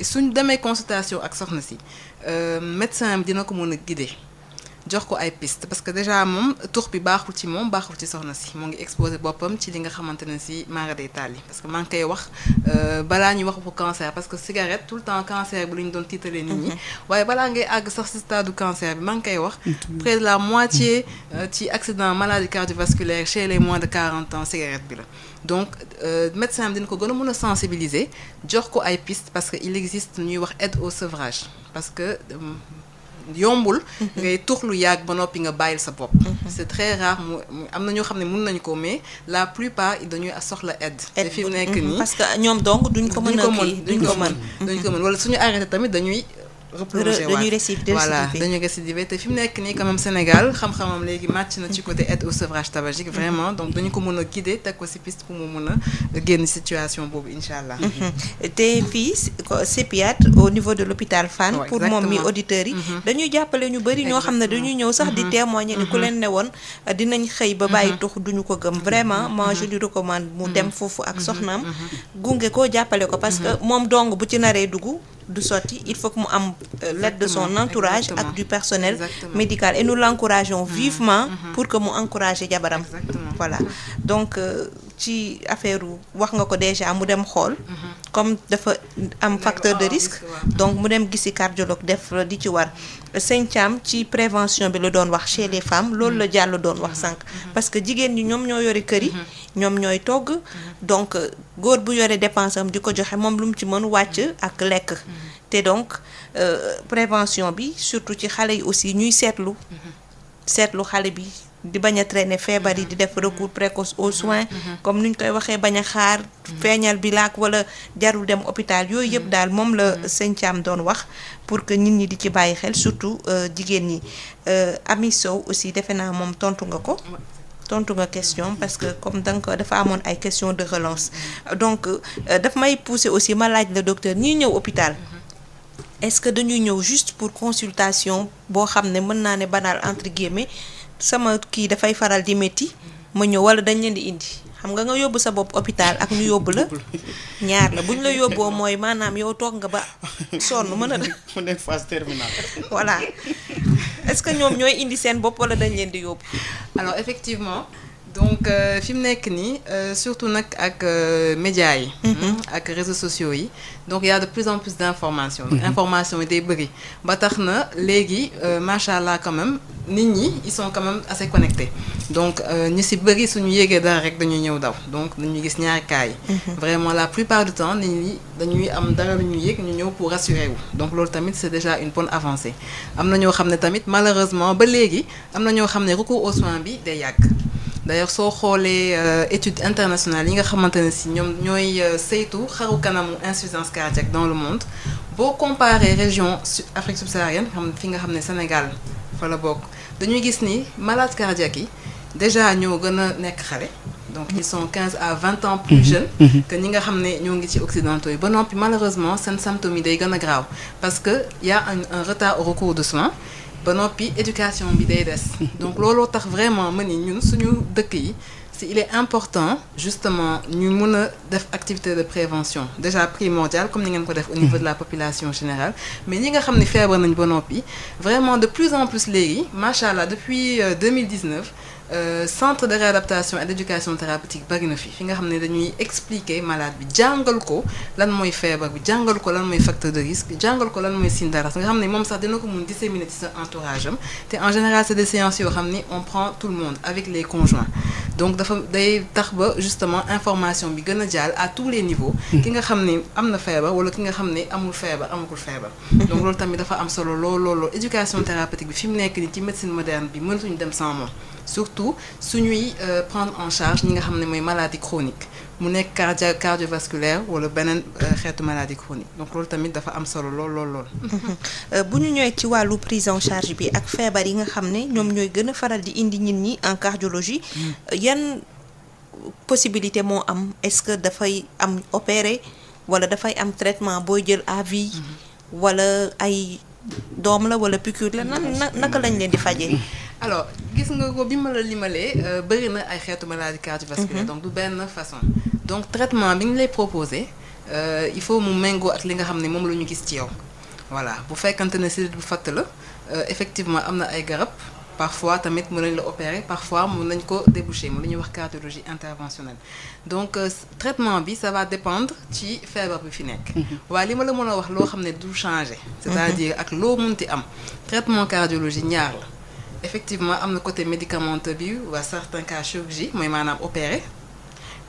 suñ demee consultation ak soxna si médecin bi dina ko mën a guider. jox ko ay piste parce que déjà moom tux bi baaxul ci moom baaxul ci soxna si moo ngi exposé boppam ci li nga xamante ne si mara day taal yi parce que maa ngi koy wax balaa ñuy wax pour cancer parce que cigarette tout le temps cancer bi la ñu doon tiitalee nit ñi waaye balaa ngay àgg sax si stade du cancer bi maa ngi koy wax près de la moitié ci accident maladie cardiovasculaire chez les moins de 40 ans cigarette bi la donc médecin bi dina ko gën a mën a sensibiliser jox ko ay piste parce que il existe ñuy wax aide au sevrage parce que yombul ngay tux lu yàgg ba noppi nga bàyyil sa bopp c'est très rare mu am na ñoo xam ne mën nañu ko mais la plupart dañuy soxla aide te fi mu nekk nii parce que ñoom donc duñ ko mën wala suñu arrêté tamit dañuy replonger voilà dañuy récidiver te fi mu nekk nii quand même Sénégal xam-xamam léegi màcc na ci côté aide au sevrage tabagique vraiment donc dañu ko mën a guider teg ko ci piste pour mu mën a génn situation boobu incha allah. te fii CEPIAT au niveau de l'hôpital Fann pour moom mi auditeurs yi dañuy jàppale ñu bëri ñoo xam ne dañuy ñëw sax di témoigner ni ku leen ne woon dinañ xëy ba bàyyi tux duñu ko gëm vraiment moi je lui recommande mu dem foofu ak soxnaam gunge ko jàppale ko parce que moom dong bu ci naree dugg du sotti il faut que mu am l'aide de son entourage ak du personnel médical et nous l'encourageons vivement pour que mu encourager jabaram voilà donc ci affaire wax nga ko déjà mu dem xool comme dafa am facteur de risque donc mu dem gisi cardiologue def di ci war sëñ Thiam ci prévention bi la doon wax chez les femmes loolu la jàll doon wax sànq parce que jigéen ñi ñoom ñoo yore kër yi ñoom ñooy togg donc góor bu yore dépense am di ko joxe moom lu mu ci mën wàcc ak lekk te donc prévention bi surtout ci xale yi aussi ñuy seetlu xale bi di bañ a traîner feebar yi di def recours précoce aux soins comme nuñ koy waxee bañ a xaar feeñal bi laak wala jarul dem hôpital yooyu yëpp daal moom la sëñ Thiam doon wax pour que nit ñi di ci bàyyi xel surtout jigéen ñi Ami Sow aussi defe naa moom tontu nga question parce que comme donc dafa amoon ay question de relance donc daf may pousser aussi ma laaj la docteur ñiy ñëw hôpital est-ce que dañuy ñëw juste pour consultation boo xam ne mën naa ne banal entre guillemets sama kii dafay faral di métti ma ñëw wala dañ leen di indi xam nga yóbbu sa bopp hôpital ak ñu yóbbu la ñaar la bu ñu la yóbboo mooy maanaam yow toog nga ba sonn mën a mu nekk phase terminale. voilà est-ce que ñoom ñooy indi seen bopp wala dañ leen di yóbbu. alors effectivement donc fi mu nekk nii surtout nag ak médias yi. ak réseaux sociaux yi donc il y a de plus en plus d'informations. information yi day bëri ba tax na léegi macha allah quand même nit ñi ils sont quand même assez connectés donc ñu si bëri suñu yéegee dara rek dañuy ñëw daw donc dañuy gis ñaari cas yi. vraiment la plupart du temps nit ñi dañuy am dara lu ñuy yéeg ñu ñëw pour rassurer wu donc loolu tamit c'est déjà une bonne avancée am na ñoo xam ne tamit malheureusement ba léegi am na ñoo xam ne recours aux soins bi day yàgg. d'ailleurs soo xoolee études internationales yi nga xamante ne si ñoom ñooy saytu xaru kanamu insuffisance cardiaque dans le monde boo comparer région Afrique subsaharienne xam fi nga xam ne Sénégal fa la bokk dañuy gis ni malades cardiaques yi déjà ñoo gën a nekk xale donc ils sont 15 à 20 ans plus jeunes que ñi nga xam ne ñoo ngi ci occidentaux yi ba noppi malheureusement seen symptômes yi day gën a grave parce que y a un retard au recours de soins ba noppi éducation bi day des donc looloo tax vraiment ma ni ñun suñu dëkk yi si il est important justement ñu mën a def activité de prévention déjà primordial comme ni ngeen ko def au niveau de la population générale mais ñi nga xam ne feebar nañ ba noppi vraiment de plus en plus léegi macha allah depuis 2019 centre de réadaptation et d'éducation thérapeutique bari na fi nga xam ne dañuy expliquer malade bi jàngal ko lan mooy feebar bi jàngal ko lan mooy facteur de risque jàngal ko lan mooy signe d'alerte nga xam ne moom sax dina ko mun disséminer ci sa entourage am te en général c'est des séances yoo xam ni on prend tout le monde avec les conjoints donc dafa day tax ba justement information bi gën a jàll à tous les niveaux ki nga xam ne am na feebar wala ki nga xam ne amul feebar amagul feebar donc loolu tamit dafa am solo lool éducation thérapeutique bi fi mu nekk ni ci médecine moderne bi mënatuñu dem sans moom surtout suñuy prendre en charge ñi nga xam ne mooy maladie chronique mu nekk cardiovasculaire wala beneen xeetu maladie chronique donc loolu tamit dafa am solo lool. bu ñu ñëwee ci wàllu prise en charge bi ak feebar yi nga xam ne ñoom ñooy gën a faral di indi nit ñi en cardiologie yan possibilité moo am est-ce que dafay am opéré wala dafay am traitement booy jël à vie wala ay doom la wala piqûre la naka lañ leen di fajee. alors gis nga ko bi ma la limalee bëri na ay xeetu maladie cardiovasculaire donc du benn façon donc traitement bi ñu lay proposer il faut mu méngoo ak li nga xam ne moom la ñu gis ci yow voilà bu fekkante ne sidit bu fatt la effectivement am na ay garab parfois tamit mën nañ la opérer parfois mën nañ ko déboucher mu la ñuy wax cardiologie interventionnelle donc traitement bi ça va dépendre ci feebar bi fi nekk waaye li ma la mën a wax loo xam ne du changer c'est-à-dire ak loo munti am traitement cardiologie ñaar la effectivement am na côté médicamenteux bi waa certains cas chirurgie mooy maanaam opérer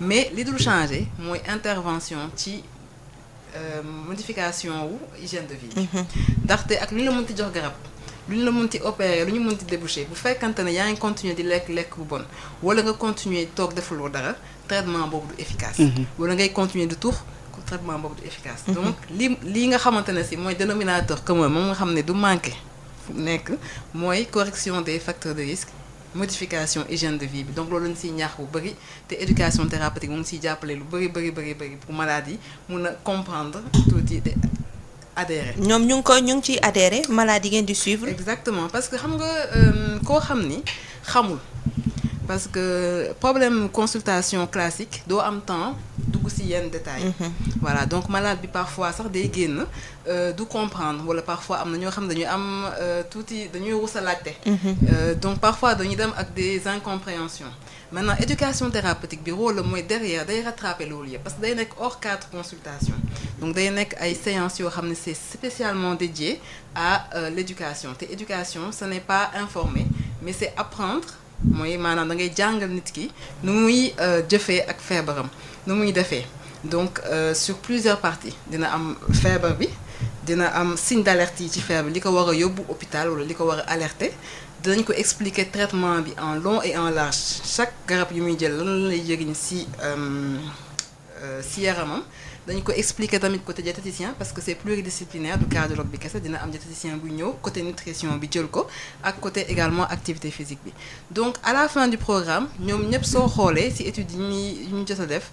mais li dul changer mooy intervention ci modification wu hygiène de vie ndaxte ak lu ñu la mënti jox garab lu ñu la mënti opérer lu ñu mënti déboucher bu fekkante ne yaa ngi continuer di lekk bu bon wala nga continuer toog defuloo dara traitement boobu du efficace wala ngay continuer di tux traitement boobu du efficace donc lii nga xamante ne si mooy dénominateur commun moom nga xam ne du manqué fu nekk mooy correction des facteurs de risque modification hygiène de vie bi donc loolu lañu siy ñaax bu bëri te éducation thérapeutique mu ngi siy jàppale lu bëri pour malade yi mun a comprendre tuuti de adhérer. ñoom ñu ngi ciy adhérer malade yi ngeen di suivre. exactement parce que xam nga koo xam ni xamul parce que problème consultation classique doo am temps dugg dugg ci yenn détails. Voilà donc malade bi parfois sax day génn du comprendre wala parfois am na ñoo xam dañuy am tuuti dañuy rus a laajte. Donc parfois dañuy dem ak des incompréhensions. Maintenant éducation thérapeutique bi rôle la mooy derrière day rattraper loolu yëpp parce que day nekk hors cadre consultation donc day nekk ay séances yoo xam ne c'est spécialement dédié à l'éducation te éducation ce n'est pas informer mais c'est apprendre mooy maanaam da ngay jàngal nit ki nu muy jëfee ak feebaram nu muy defee donc sur plusieurs parties dina am feebar bi dina am signe d'alerte yi ci feebar bi li ko war a yóbbu hôpital wala li ko war a alerter dinañ ko expliquer traitement bi en long et en large chaque garab yu muy jël lan lay jëriñ ci yaramam dañ ko expliquer tamit côté diététicien parce que c'est pluridisciplinaire du cardiologue bi kese dina am diététicien bu ñëw côté nutrition bi jël ko ak côté également activité physique bi donc à la fin du programme ñoom ñëpp soo xoolee ci études yi ñu jot a def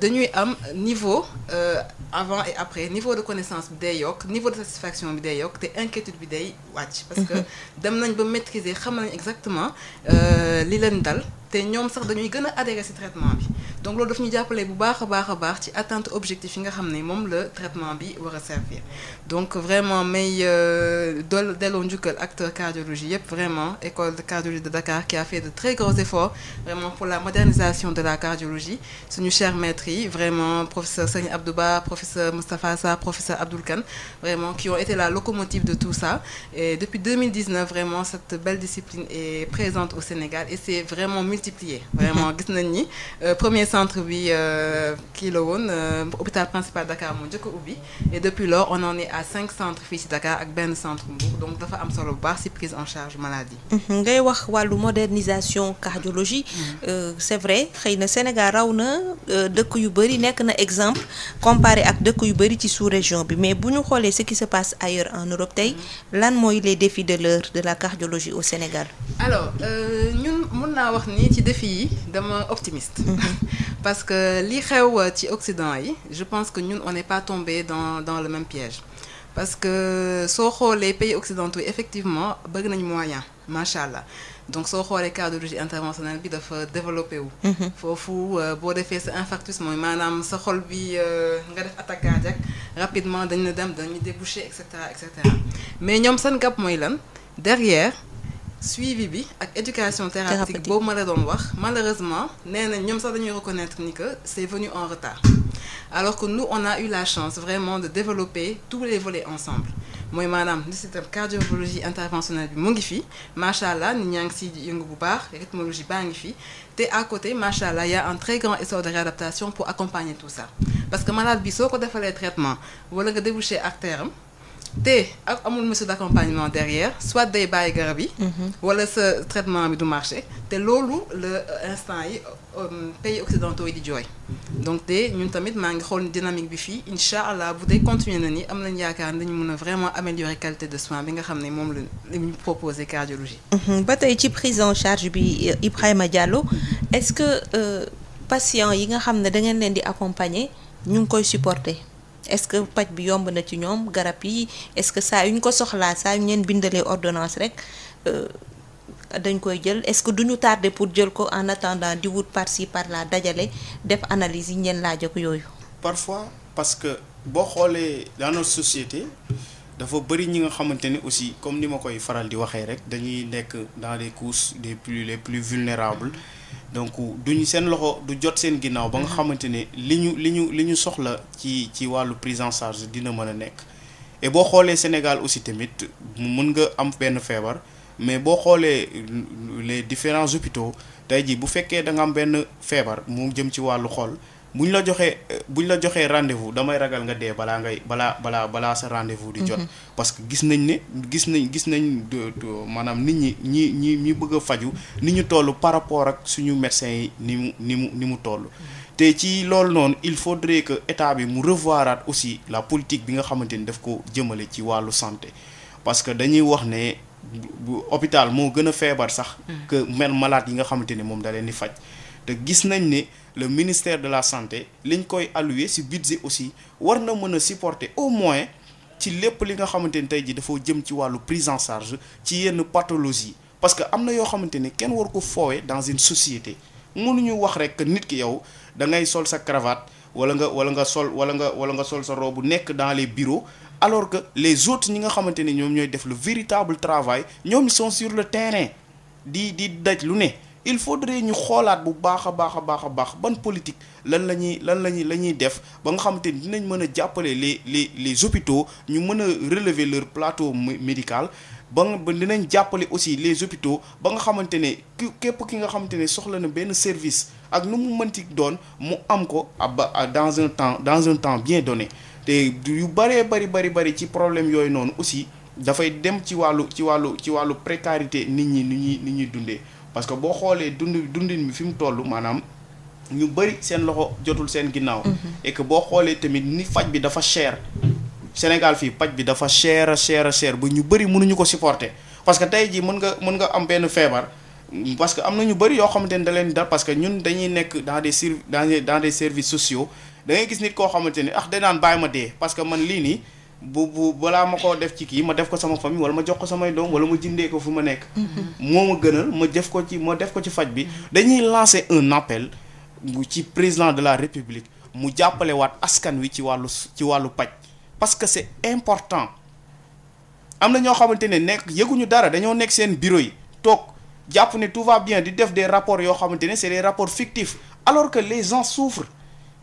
dañuy am niveau avant et après niveau de connaissance bi day yokk niveau de satisfaction bi day yokk te inquiétude bi day wàcc parce que dem nañ ba maîtriser xam nañ exactement li leen dal te ñoom sax dañuy gën a adhérer ci traitement bi donc loolu daf ñu jàppale bu baax a baax ci atteinte objectif yi nga xam ne moom la traitement bi war a servir donc vraiment may delloo njukkal acteur cardiologie yëpp vraiment école de cardiologie de Dakar qui a fait de très gros efforts vraiment pour la modernisation de la cardiologie suñu chers maîtres yi vraiment professeur Serigne Abdou Ba professeur Moustapha Sarr professeur Abdoul Kane vraiment qui ont été la locomotive de tout ça et depuis 2019 vraiment cette belle discipline est présente au Sénégal et c'est vraiment multiplié vraiment gis nañ ni premier centre bi kii la woon hôpital principal Dakar moo njëkk a ubbi et depuis lors on en est à 5 centres fii ci Dakar ak benn centre Mbour donc dafa am solo bu baax ci prise en charge maladie. ngay wax wàllu modernisation cardiologie c'est vrai xëy na Sénégal raw na dëkk yu bëri nekk na exemple comparé ak dëkk yu bëri ci sous-région bi mais bu ñu xoolee ce qui se passe ailleurs en Europe tey lan mooy les défis de l'heure de la cardiologie au Sénégal. alors ñun mën naa wax ni ci défi yi dama optimiste. parce que li xew ci Occident yi je pense que ñun on n'est pas tombé dans le même piège parce que soo xoolee pays occidentaux yi effectivement bëgg nañ moyen macha allah donc soo xoolee cardiologie interventionnelle bi dafa développé wu. foofu boo defee sa infarctus mooy maanaam sa xol bi nga def attaque cardiaque rapidement dañu dañuy déboucher et cetera mais ñoom seen gap mooy lan derrière. suivi bi ak éducation thérapeutique boobu ma la doon wax malheureusement nee na ñoom sax dañuy reconnaître ni que c'est venu en retard alors que nous on a eu la chance vraiment de développer tous les volets ensemble mooy maanaam li système cardiologie interventionnelle bi mu ngi fi macha allah nit ñaa ngi si yëngu bu baax rythmologie baa ngi fi te à côté macha allah y a un très grand essor de réadaptation pour accompagner tout ça parce que malade bi soo ko defalee traitement wala nga déboucher artère am te ak amul mesure d'accompagnement derrière soit day bàyyi garab yi wala sa traitement bi du marché te loolu le instant yi pays occidentaux yi di jooy donc te ñun tamit maa ngi xool dynamique bi fii incha allah bu dee continuer na ni am nañ yaakaar dañu mën a vraiment améliorer qualité de soins bi nga xam ne moom la ñu proposer cardiologie. ba tey ci prise en charge bi Ibrahima Diallo est-ce que patients yi nga xam ne da ngeen leen di accompagner ñu ngi koy supporter. est-ce que paj bi yomb na ci ñoom garab yi est-ce que saa yu ñu ko soxlaa saa yu ñu leen bindalee ordonnance rek dañ koy jël est-ce que duñu tarder pour jël ko en attendant di wut par-ci par-là dajale def analyse yi ñeen laaj ak yooyu. parfois parce que boo xoolee dans notre société dafa bëri ñi nga xamante ne aussi comme ni ma koy faral di waxee rek dañuy nekk dans les couches les plus vulnérables. donc duñu seen loxo du jot seen ginnaaw ba nga xamante ne li ñu soxla ci wàllu prise en charge dina mën a nekk et boo xoolee Sénégal aussi tamit mën nga am benn feebar mais boo xoolee les différents hôpitaux tey jii bu fekkee da nga am benn feebar mu jëm ci wàllu xol buñ la joxee rendez-vous damay ragal nga dee balaa sa rendez-vous di jot. parce que gis nañ maanaam nit ñi bëgg a faju ni ñu toll par rapport ak suñu médecins yi ni mu toll. te ci loolu noonu il faudrait que état bi mu revoiraat aussi la politique bi nga xamante ni daf ko jëmale ci wàllu santé parce que dañuy wax ne hôpital moo gën a feebar sax. que malade yi nga xamante ni moom da leen di faj te gis nañ ne. le ministère de la santé liñ koy allouer ci budget aussi war na mën a supporter au moins ci lépp li nga xamante ni tey jii dafa jëm ci wàllu prise en charge ci yenn pathologie parce que am na yoo xamante ni kenn war ko foowee dans une société mënuñu wax rek que nit ki yow da ngay sol sa cravate wala nga sol sa robe nekk dans les bureaux alors que les autres ñi nga xamante ne ñoom ñooy def le véritable travail ñoom ils sont sur le terrain di daj lu ne. Il faudrait ñu xoolaat bu baax a baax ban politique lan la ñuy def ba nga xamante ni dinañ mën a jàppale les hôpitaux ñu mën a relever leur plateau médical ba dinañ jàppale aussi les hôpitaux ba nga xamante ne képp ki nga xamante ne soxla na benn service ak nu mu mënti doon mu am ko dans un temps bien donné te yu bari ci problème yooyu noonu aussi dafay dem ci wàllu précarité nit ñi dundee. Parce que boo xoolee dundin bi fi mu toll maanaam ñu bëri seen loxo jotul seen ginnaaw. Et que boo xoolee tamit ni faj bi dafa cher. Sénégal fii paj bi dafa cher ba ñu bëri mënuñu ko supporter parce que tey jii mën nga am benn feebar parce que am na ñu bëri yoo xamante ne da leen dal parce que ñun dañuy nekk dans des services sociaux da ngay gis nit koo xamante ne danaan bàyyi ma dee parce que man lii nii. bu balaa ma ko def ci kii ma def ko sama famille wala ma jox ko samay doom wala ma jëndee ko fu ma nekk. moo ma gënal ma def ko ci faj bi. dañuy lancer un appel ci président de la république mu jàppale waat askan wi ci wàllu paj parce que c'est important am na ñoo xamante ne yëguñu dara dañoo nekk seen bureau yi toog jàpp ne tout va bien di def des rapports yoo xamante ne c'est des rapports fictifs alors que les gens souffrent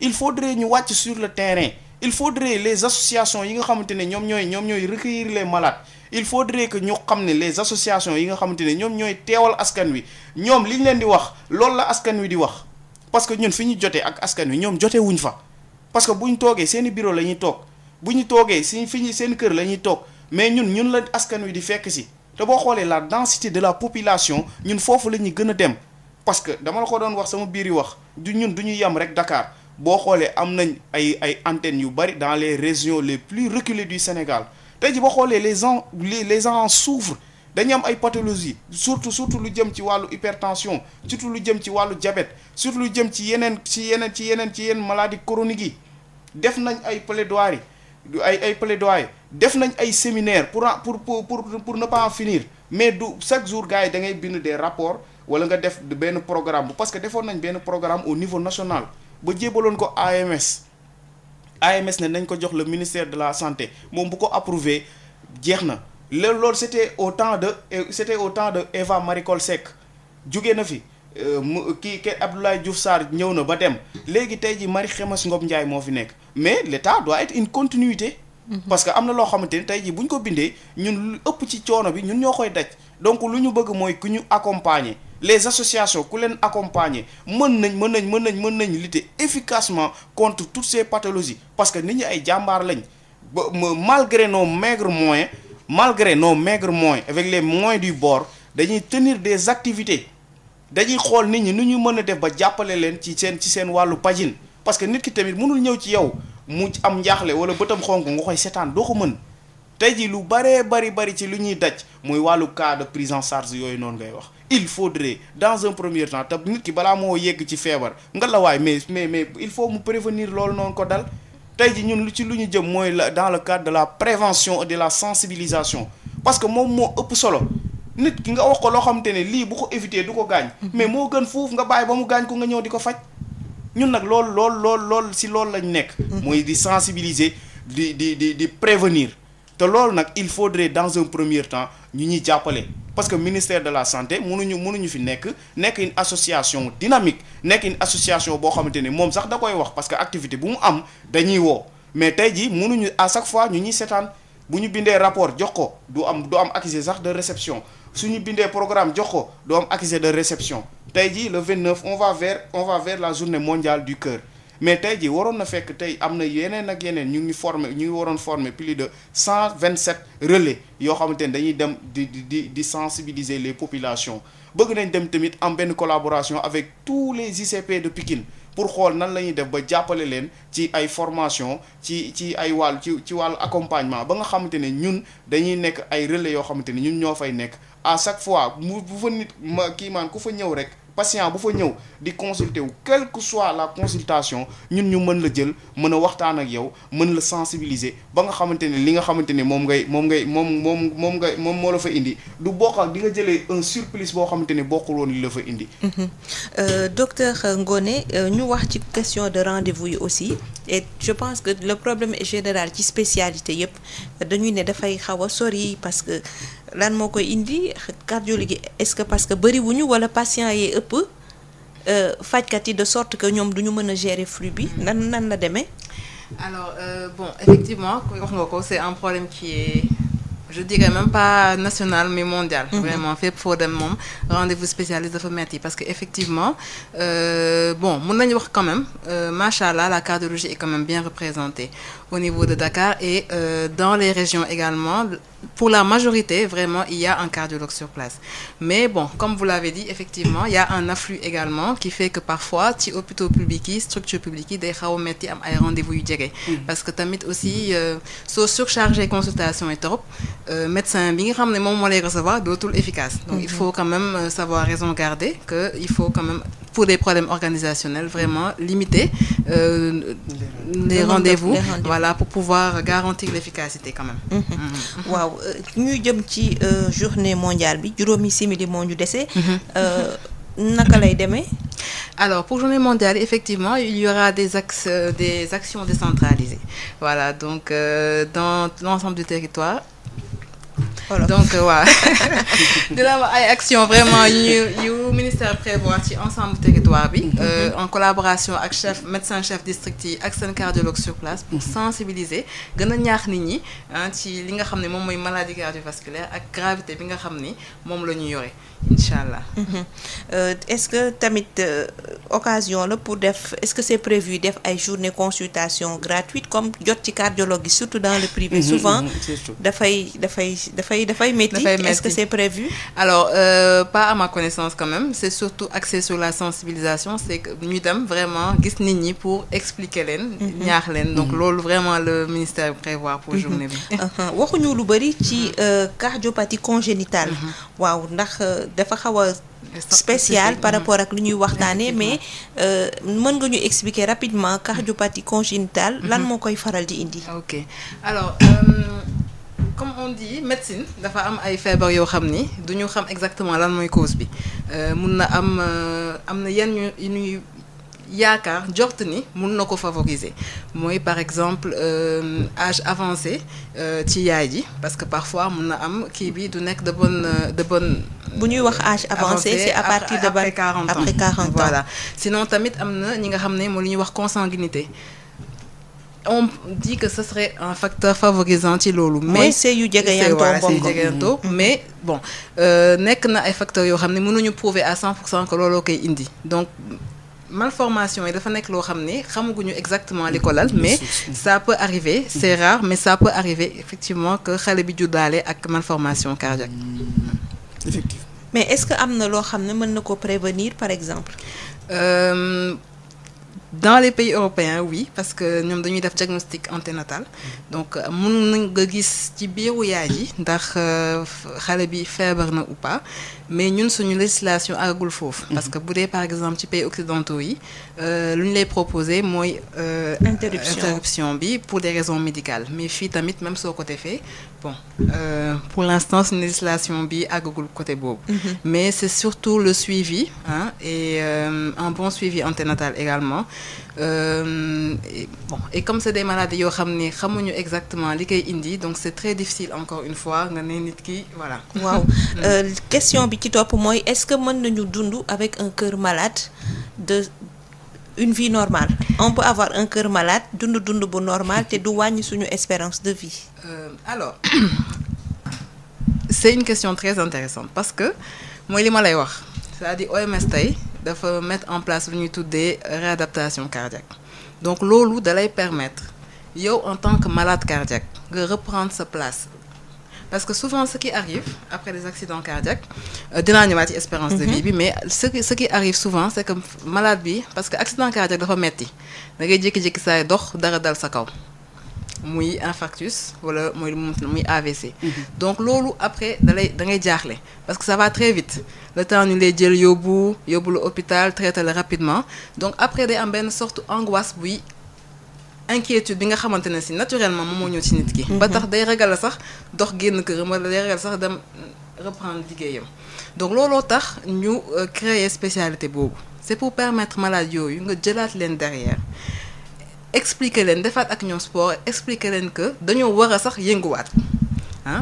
il faudrait ñu wàcc sur le terrain. Il faudrait les associations yi nga xamante ne ñoom ñooy recueillir les malades il faudrait que ñu xam ne les associations yi nga xamante ne ñoom ñooy teewal askan wi ñoom li ñu leen di wax loolu la askan wi di wax parce que ñun fi ñu jotee ak askan wi ñoom jotee wuñ fa parce que bu ñu toogee seeni bureau la ñuy toog bu ñu toogee seen kër la ñuy toog mais ñun la askan wi di fekk si te boo xoolee la densité de la population ñun foofu la ñuy gën a dem parce que dama la ko doon wax sama biir yi wax du ñu yem rek Dakar. boo xoolee am nañ ay antennes yu bari dans les régions les plus reculées du Sénégal tey ji boo xoolee les gens souffrent dañu am ay pathologies surtout lu jëm ci wàllu hypertension surtout lu jëm ci wàllu diabète surtout lu jëm ci yeneen maladies chroniques yi def nañ ay plaidoiries def nañ ay séminaires pour ne pas en finir mais du chaque jour gars yi da ngay bind des rapports wala nga def benn programme parce que defoon nañ benn programme au niveau national. ba jébaloon ko AMS ne nañ ko jox le ministère de la santé moom bu ko approuvé jeex na loolu c'était au temps de Eva Marie Coll Seck jóge na fi kii Abdoulaye Diouf Sarr ñëw na ba dem léegi tey ji Marie Khemesse Ngom Ndiaye moo fi nekk mais l'État doit être une continuité parce que am na loo xamante ne tey ji bu ñu ko bindee ñun lu ëpp ci coono bi ñun ñoo koy daj donc lu ñu bëgg mooy ku ñu accompagner les associations ku leen accompagner mën nañ lutter efficacement contre toutes ces pathologies parce que nit ñi ay jàmbaar lañ ba malgré nos maigres moyens avec les moyens du bord dañuy tenir des activités dañuy xool nit ñi nu ñu mën a def ba jàppale leen ci seen wàllu pajin parce que nit ki tamit mënul ñëw ci yow mu am njaaxle wala bëtam xonk nga koy seetaan doo ko mën tey jii lu bari ci lu ñuy daj mooy wàllu cas de prise en charge yooyu noonu ngay wax il faudrait dans un premier temps te nit ki balaa moo yegg ci feebar nga la waay mais il faut mu prévenir loolu noonu ko dal tey ji ñun lu ñu jëm mooy dans le cadre de la prévention et de la sensibilisation parce que moom moo ëpp solo nit ki nga wax ko loo xamante ne lii bu ko éviter du ko gaañ mais moo gën foofu nga bàyyi ba mu gaañ ko nga ñëw di ko faj ñun nag lool si loolu lañ nekk mooy di sensibiliser di prévenir te loolu nag il faudrait dans un premier temps ñu ñuy jàppale parce que ministère de la santé mënuñu fi nekk une association dynamique nekk une association boo xamante ne moom sax da koy wax parce que activité bu mu am dañuy woo mais tey jii mënuñu à chaque fois ñu ñuy seetaan bu ñu bindee rapport jox ko du am accusé sax de réception suñu bindee programme jox ko du am accusé de réception tey jii le 29 on va vers la journée mondiale du cœur mais tey jii waroon na fekk tey am na yeneen ak yeneen ñu ngi waroon former plus de 127 relais yoo xamante ne dañuy dem di sensibiliser les populations bëgg nañ dem tamit am benn collaboration avec tous les ICP de Pikine pour xool nan la ñuy def ba jàppale leen ci ay formation ci ay wàll ci wàllu accompagnement ba nga xamante ne ñun dañuy nekk ay relais yoo xamante ne ñun ñoo fay nekk à chaque fois bu fa nit ku fa ñëw rek patient bu fa ñëw di consulter wu quelle que soit la consultation ñun ñu mën la jël mën a waxtaan ak yow mën la sensibiliser ba nga xamante ne li nga xamante ne moom moo la fa indi du bokk ak di nga jëlee un surplus boo xamante ne bokkul woon li la fa indi. Docteur Ngoné ñu wax ci question de rendez-vous yi aussi et je pense que le problème est général ci spécialité yëpp dañuy ne dafay xaw a sori parce que lan moo koy indi cardiologie est-ce que parce que bëri wuñu wala patient yi ëpp fajkat yi de sorte que ñoom duñu mën a gérer flux bi nan la demee. Alors bon effectivement wax nga ko c'est un problème qui est je dirais même pas national mais mondial. Vraiment fépp foo dem moom rendez-vous spécialiste dafa metti parce que effectivement bon mën nañu wax quand même machallah la cardiologie est quand même bien représentée au niveau de Dakar et dans les régions également. Pour la majorité, vraiment, il y a un cardiologue sur place. Mais bon, comme vous l'avez dit, effectivement, il y a un afflux également qui fait que parfois, ci hôpitaux publics, structures publiques, des xaw a metti am ay rendez-vous yu jege. Parce que tamit aussi, soo surchargé consultation et trop, médecin bi nga xam ne moom moo lay recevoir dootul efficace. Donc il faut quand même savoir raison garder que il faut quand même pour des problèmes organisationnels vraiment limiter les rendez-vous, voilà, pour pouvoir garantir l'efficacité quand même. Waaw ñuy jëm ci journée mondiale bi juróomi simili moo ñu dese. Naka lay demee. Alors pour journée mondiale effectivement il y aura des actions décentralisées voilà donc dans l'ensemble du territoire. Donc waaw dina am ay action vraiment yu ministère prévoir ci ensemble territoire bi en collaboration ak médecin chef district yi ak seen cardiologue sur place pour sensibiliser gën a ñaax nit ñi ci li nga xam ne moom mooy maladie cardiovasculaire ak gravité bi nga xam ni moom la ñu yore inchallah. Est-ce que tamit occasion la pour def est-ce que c'est prévu def ay journée consultation gratuite comme jot ci cardiologue yi surtout dans le privé souvent dafay métti. Est-ce que c'est prévu? Alors pas à ma connaissance quand même c'est surtout axé sur la sensibilisation c'est que ñu dem vraiment gis nit ñi pour expliquer leen ñaax leen donc loolu vraiment le ministère prévoit pour journée bi. waxuñu lu bari ci cardiopathie congénitale. Waaw ndax dafa xaw a spécial par rapport ak lu ñuy waxtaanee mais mën nga ñu expliquer rapidement cardiopathie congénitale lan moo koy faral di indi. Ok alors comme on dit médecine dafa am ay feebar yoo xam ni duñu xam exactement lan mooy cause bi mun na am na yenn yu ñuy yaakaar jort ni mun na ko favoriser mooy par exemple âge avancé ci yaay ji parce que parfois mun na am kii bi du nekk de bonne bu ñuy wax âge avancé c'est à partir de après 40 ans après 40 ans voilà sinon tamit am na ñi nga xam ne moo lu ñuy wax consanguinité. On dit que ce serait un facteur favorisant ci loolu. mais c'est yu jegeyantoo mais bon nekk na ay facteurs yoo xam ne mënuñu prouver à 100% que looloo koy indi donc malformation yi dafa nekk loo xam ne xamaguñu exactement li ko lal mais ça peut arriver c'est rare mais ça peut arriver effectivement que xale bi juddaale ak malformation cardiaque. Effectivement. Mais est-ce que am na loo xam ne mën na ko prévenir par exemple. Dans les pays européens oui parce que ñoom dañuy def diagnostic anténatal donc mën nañ nga gis ci biiru yaay ji ndax xale bi feebar na ou pas mais ñun suñu législation àggul foofu. parce que bu dee par exemple ci pays occidentaux yi lu ñu lay proposer mooy. interruption bi pour des raisons médicales mais fii tamit même soo ko defee bon pour l'instant suñu législation bi àggagul côté boobu. mais c'est surtout le suivi et un bon suivi anténatal également. Et comme c'est des maladies yoo xam ne xamuñu exactement li koy indi donc c'est très difficile encore une fois nga ne nit ki voilà. Waaw question bi ci topp mooy est-ce que mën nañu dund avec un cœur malade de une vie normale on peut avoir un cœur malade dund bu normal te du wàññi suñu espérance de vie. Alors c'est une question très intéressante parce que mooy li ma lay wax c'est-à-dire OMS tey dafa mettre en place lu ñuy tuddee réadaptation cardiaque donc loolu dalay permettre yow en tant que malade cardiaque nga reprendre sa place parce que souvent ce qui arrive après des accidents cardiaques dinaa ñëwaat ci espérance de vie bi mais ce qui arrive souvent c'est que malade bi parce que accident cardiaque dafa metti da ngay jékki-jékki saay dox dara dal sa kaw muy infarctus wala muy AVC. Donc loolu après da ngay jaaxle parce que ça va très vite le temps ñu lay jël yóbbu la hôpital traité la rapidement donc après day am benn sorte angoisse buy inquiétude bi nga xamante ne si naturellement moom moo ñëw ci nit ki. ba tax day ragal la sax dox génn këram wala day ragal sax dem reprendre liggéeyam donc looloo tax ñu créer spécialité boobu c'est pour permettre malade yooyu nga jëlaat leen derrière. expliquer leen defaat ak ñoom sport expliquer leen que dañoo war a sax yënguwaat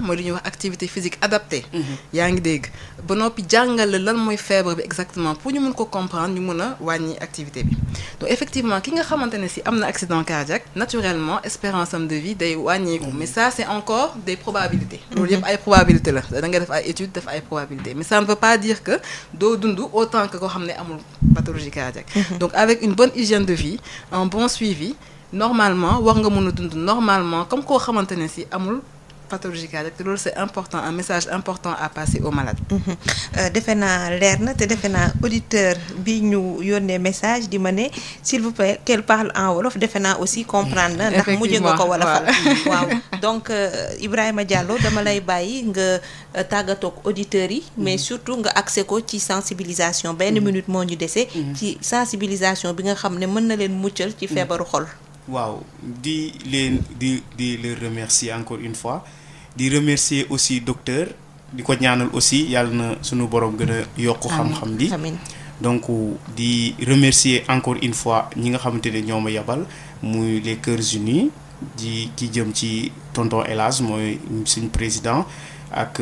mooy li ñuy wax activité physique adaptée. yaa ngi dégg ba noppi jàngale lan mooy feebar bi exactement pour ñu mën ko comprendre ñu mën a wàññi activité bi donc effectivement ki nga xamante ne si am na accident cardiaque naturellement espérance am de vie day wàññeeku mais ça c'est encore des probabilités. loolu yëpp ay probabilité la da nga def ay études def ay probabilités mais ça ne veut pas dire que doo dund autant que koo xam ne amul pathologie cardiaque. donc avec une bonne hygiène de vie un bon suivi normalement war nga mën a dund normalement comme koo xamante ne si amul pathologie cardiaque te loolu c'est important un message important à passer aux malades. defe naa leer na te defe naa auditeur bi ñu yónnee message di ma ne s'il vous plaît qu'elle parle en wolof defe naa aussi comprendre na ndax mujj nga ko wolofal waaw donc Ibrahima Diallo dama lay bàyyi nga tàggatoog auditeurs yi mais surtout nga accès ko ci sensibilisation benn minute moo ñu dese ci sensibilisation bi nga xam ne mën na leen muccal ci feebaru xol. waaw di le remercier encore une fois di remercier aussi docteur di ko ñaanal aussi yàlla na sunu borom gën a yokk xam-xam bi donc di remercier encore une fois ñi nga xamante ne ñoo ma yabal muy les Cœurs Unis di ki jëm ci tonton El Hadj mooy suñu président ak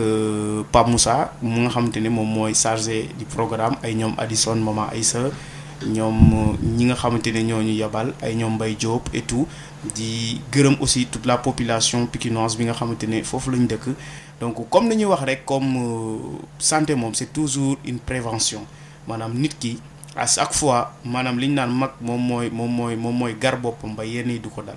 Pape Moussa mu nga xamante ne moom mooy chargé du programme ay ñoom Addison Maman Aïssa ñoom ñi nga xamante ne ñoo ñu yabal ay ñoom Mbaye Diop et tout di gërëm aussi toute la population pikinoise bi nga xamante ne foofu lañu dëkk donc comme nañuy wax rek comme santé moom c'est toujours une prévention maanaam nit ki à chaque fois maanaam li ñu naan mag moom mooy gar boppam ba yenn yi du ko dal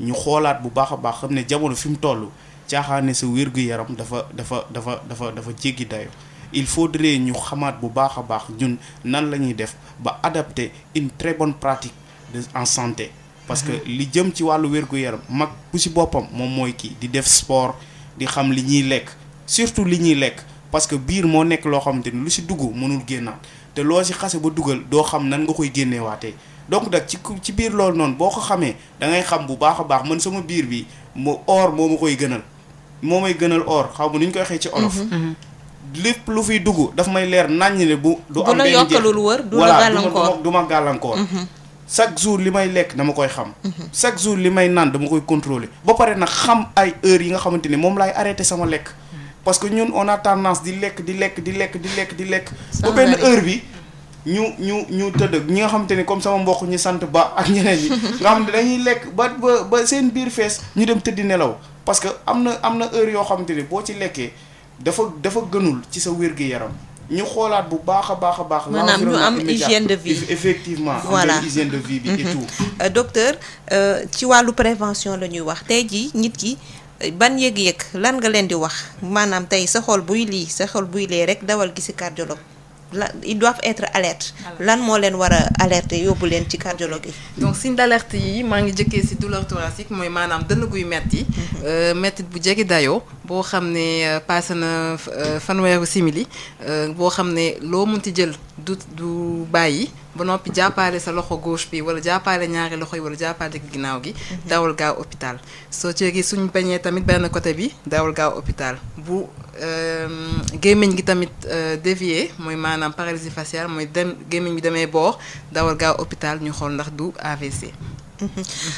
ñu xoolaat bu baax a baax xam ne jamono fi mu toll caaxaane sa wér-gu-yaram dafa jéggi dayo il faudrait ñu xamaat bu baax a baax ñun nan la ñuy def ba adapter une très bonne pratique en santé parce que li jëm ci wàllu wér-gu-yaram mag bu ci boppam moom mooy kii di def sport di xam li ñuy lekk surtout li ñuy lekk parce que biir moo nekk loo xamante ni lu ci dugg mënul génnaat te loo ci xase ba dugal doo xam nan nga koy génneewaatee donc nag ci biir loolu noonu boo ko xamee da ngay xam bu baax a baax man sama biir bi or moo ma koy gënal moo may gënal or xaw ma nu ñu koy waxee ci olof. lépp lu fiy dugg daf may leer naññ ne du am benn yokkalul wër du la gàllankoor du ma gàllankoor chaque jour li may lekk dama koy xam chaque jour li may naan dama koy contrôler ba pare nag xam ay heures yi nga xamante ne moom laay arrêté sama lekk parce que ñun on a tendance di lekk ba benn heure bi ñu tëdd ñi nga xamante ne comme sama mbokk ñi sant ba ak ñeneen ñi nga xam ne dañuy lekk ba seen biir fees ñu dem tëddi nelaw parce que am na heure yoo xamante ne boo ci lekkee dafa gënul ci sa wér-gu-yaram ñu xoolaat bu baax a baax. maanaam ñu am hygiène de vie effectivement. voilà am hygiène de vie bi et tout. docteur ci wàllu prévention la ñuy wax tey jii nit ki ban yëg-yëg lan nga leen di wax maanaam tey sa xol buy lee rek dawal gisi cardiologue la ils doivent être alerte lan moo leen war a alerter yóbbu leen ci cardiologue yi. donc signe d'alerte yi maa ngi jëkkee ci douleur thoracique mooy maanaam dënn guy metti mettit bu jege dayoo boo xam ne passé na fanweeru simili boo xam ne loo munti jël du bàyyi ba noppi jàppale sa loxo gauche bi wala jàppale ñaari loxo yi wala jàppale ginnaaw gi dawal gaaw hôpital soo ci suñu peñee tamit benn côté bi dawal gaaw hôpital bu gémmiñ gi tamit dévié mooy maanaam paralysie faciale mooy dem gémmiñ bi demee boor dawal gaaw hôpital ñu xool ndax du AVC.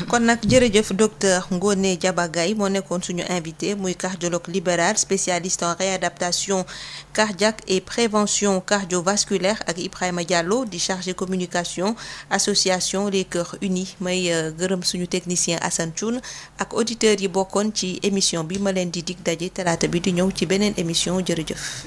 kon nag jërëjëf docteur Ngoné Diaba Gaye moo nekkoon suñu invité muy cardiologue libéral spécialiste en réadaptation cardiaque et prévention cardiovasculaire ak Ibrahima Diallo di chargé communication association les Cœurs Unis may gërëm suñu technicien Assane Thioune ak auditeurs yi bokkoon ci émission bi ma leen di dig daje talaata bi di ñëw ci beneen émission jërëjëf.